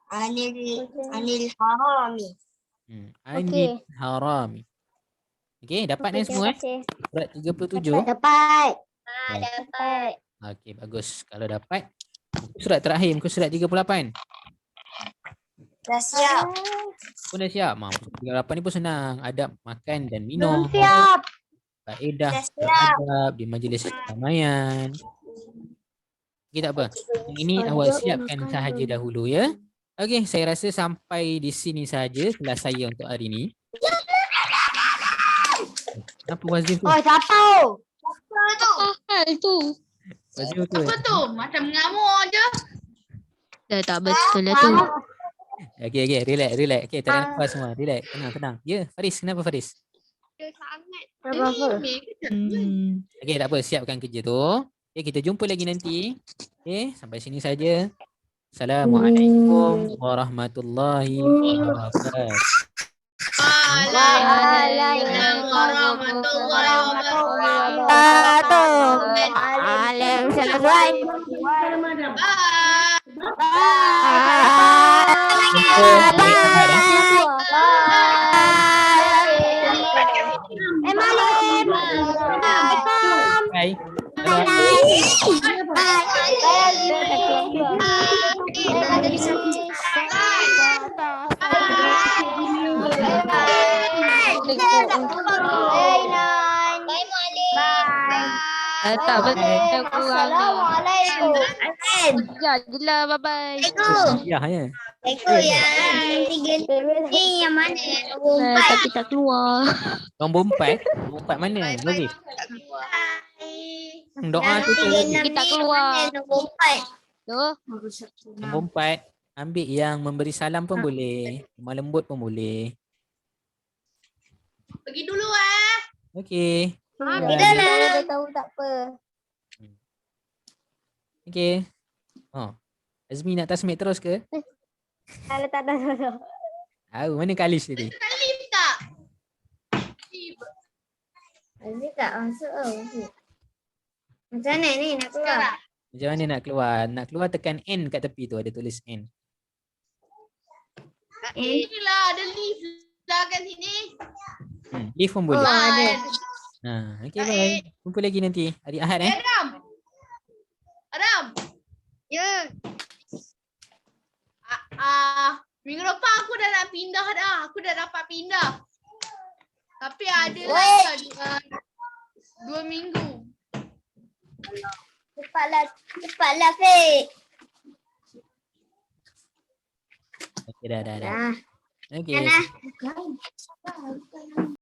Anil harami. anil harami. Okey, dapat ni semua Surat 37. Dapat. Baik. Dapat. Okey, bagus. Kalau dapat, surat terakhir, muka surat 38. Dah siap. Pun dah siap. 38 ni pun senang. Adab makan dan minum. Siap. Kaedah Dah siap. beradab di majlis keramaian. Okey, tak apa. Yang ini awak siapkan sahaja dahulu ya. Okey, saya rasa sampai di sini sahaja kelas saya untuk hari ini. Apa Wazif tu? Oh, siapa? Wazif tu. Apa tu? Macam mengamuk je. Dah tak betul lah tu. Okey, relax. Okey, tarik nafas semua. Relax, tenang. Ya, Faris, kenapa Faris? Apa? Okey, tak apa, siapkan kerja tu. Okey, kita jumpa lagi nanti. Okey, sampai sini saja. Assalamualaikum warahmatullahi wabarakatuh. Waalaikumsalam warahmatullahi wabarakatuh. Waalaikumsalam. Bye. Tak betul kurang ni. Assalamualaikum. Ya je lah, bye-bye. Ya, ya. Yang tiga ni yang mana? Tapi tak keluar. Nombor 4. Nombor 4 mana? Wazif. Doa tu tu. Kita tak keluar. Nombor 4. Tu. Nombor 4. Ambil yang memberi salam pun boleh. Lemah lembut pun boleh. Pergi dulu Okey. Dia tahu tak apa. Okey. Oh. Azmi nak tasmik terus ke? Kalau tak tahu. Tahu mana Kalish tadi? Lift tak? Ini tak masuk. Macam mana ni nak keluar? Macam mana nak keluar? Nak keluar tekan N kat tepi tu, ada tulis N. Inilah ada lift lah kat sini. Lift pun boleh. ada. Okey, bye. Jumpa lagi nanti. Hari Ahad Adam. Ya. Minggu depan aku dah nak pindah dah. Aku dah dapat pindah. Tapi ada lagi 2 minggu. Cepatlah Fik. Okey, dah. Okey. Dah.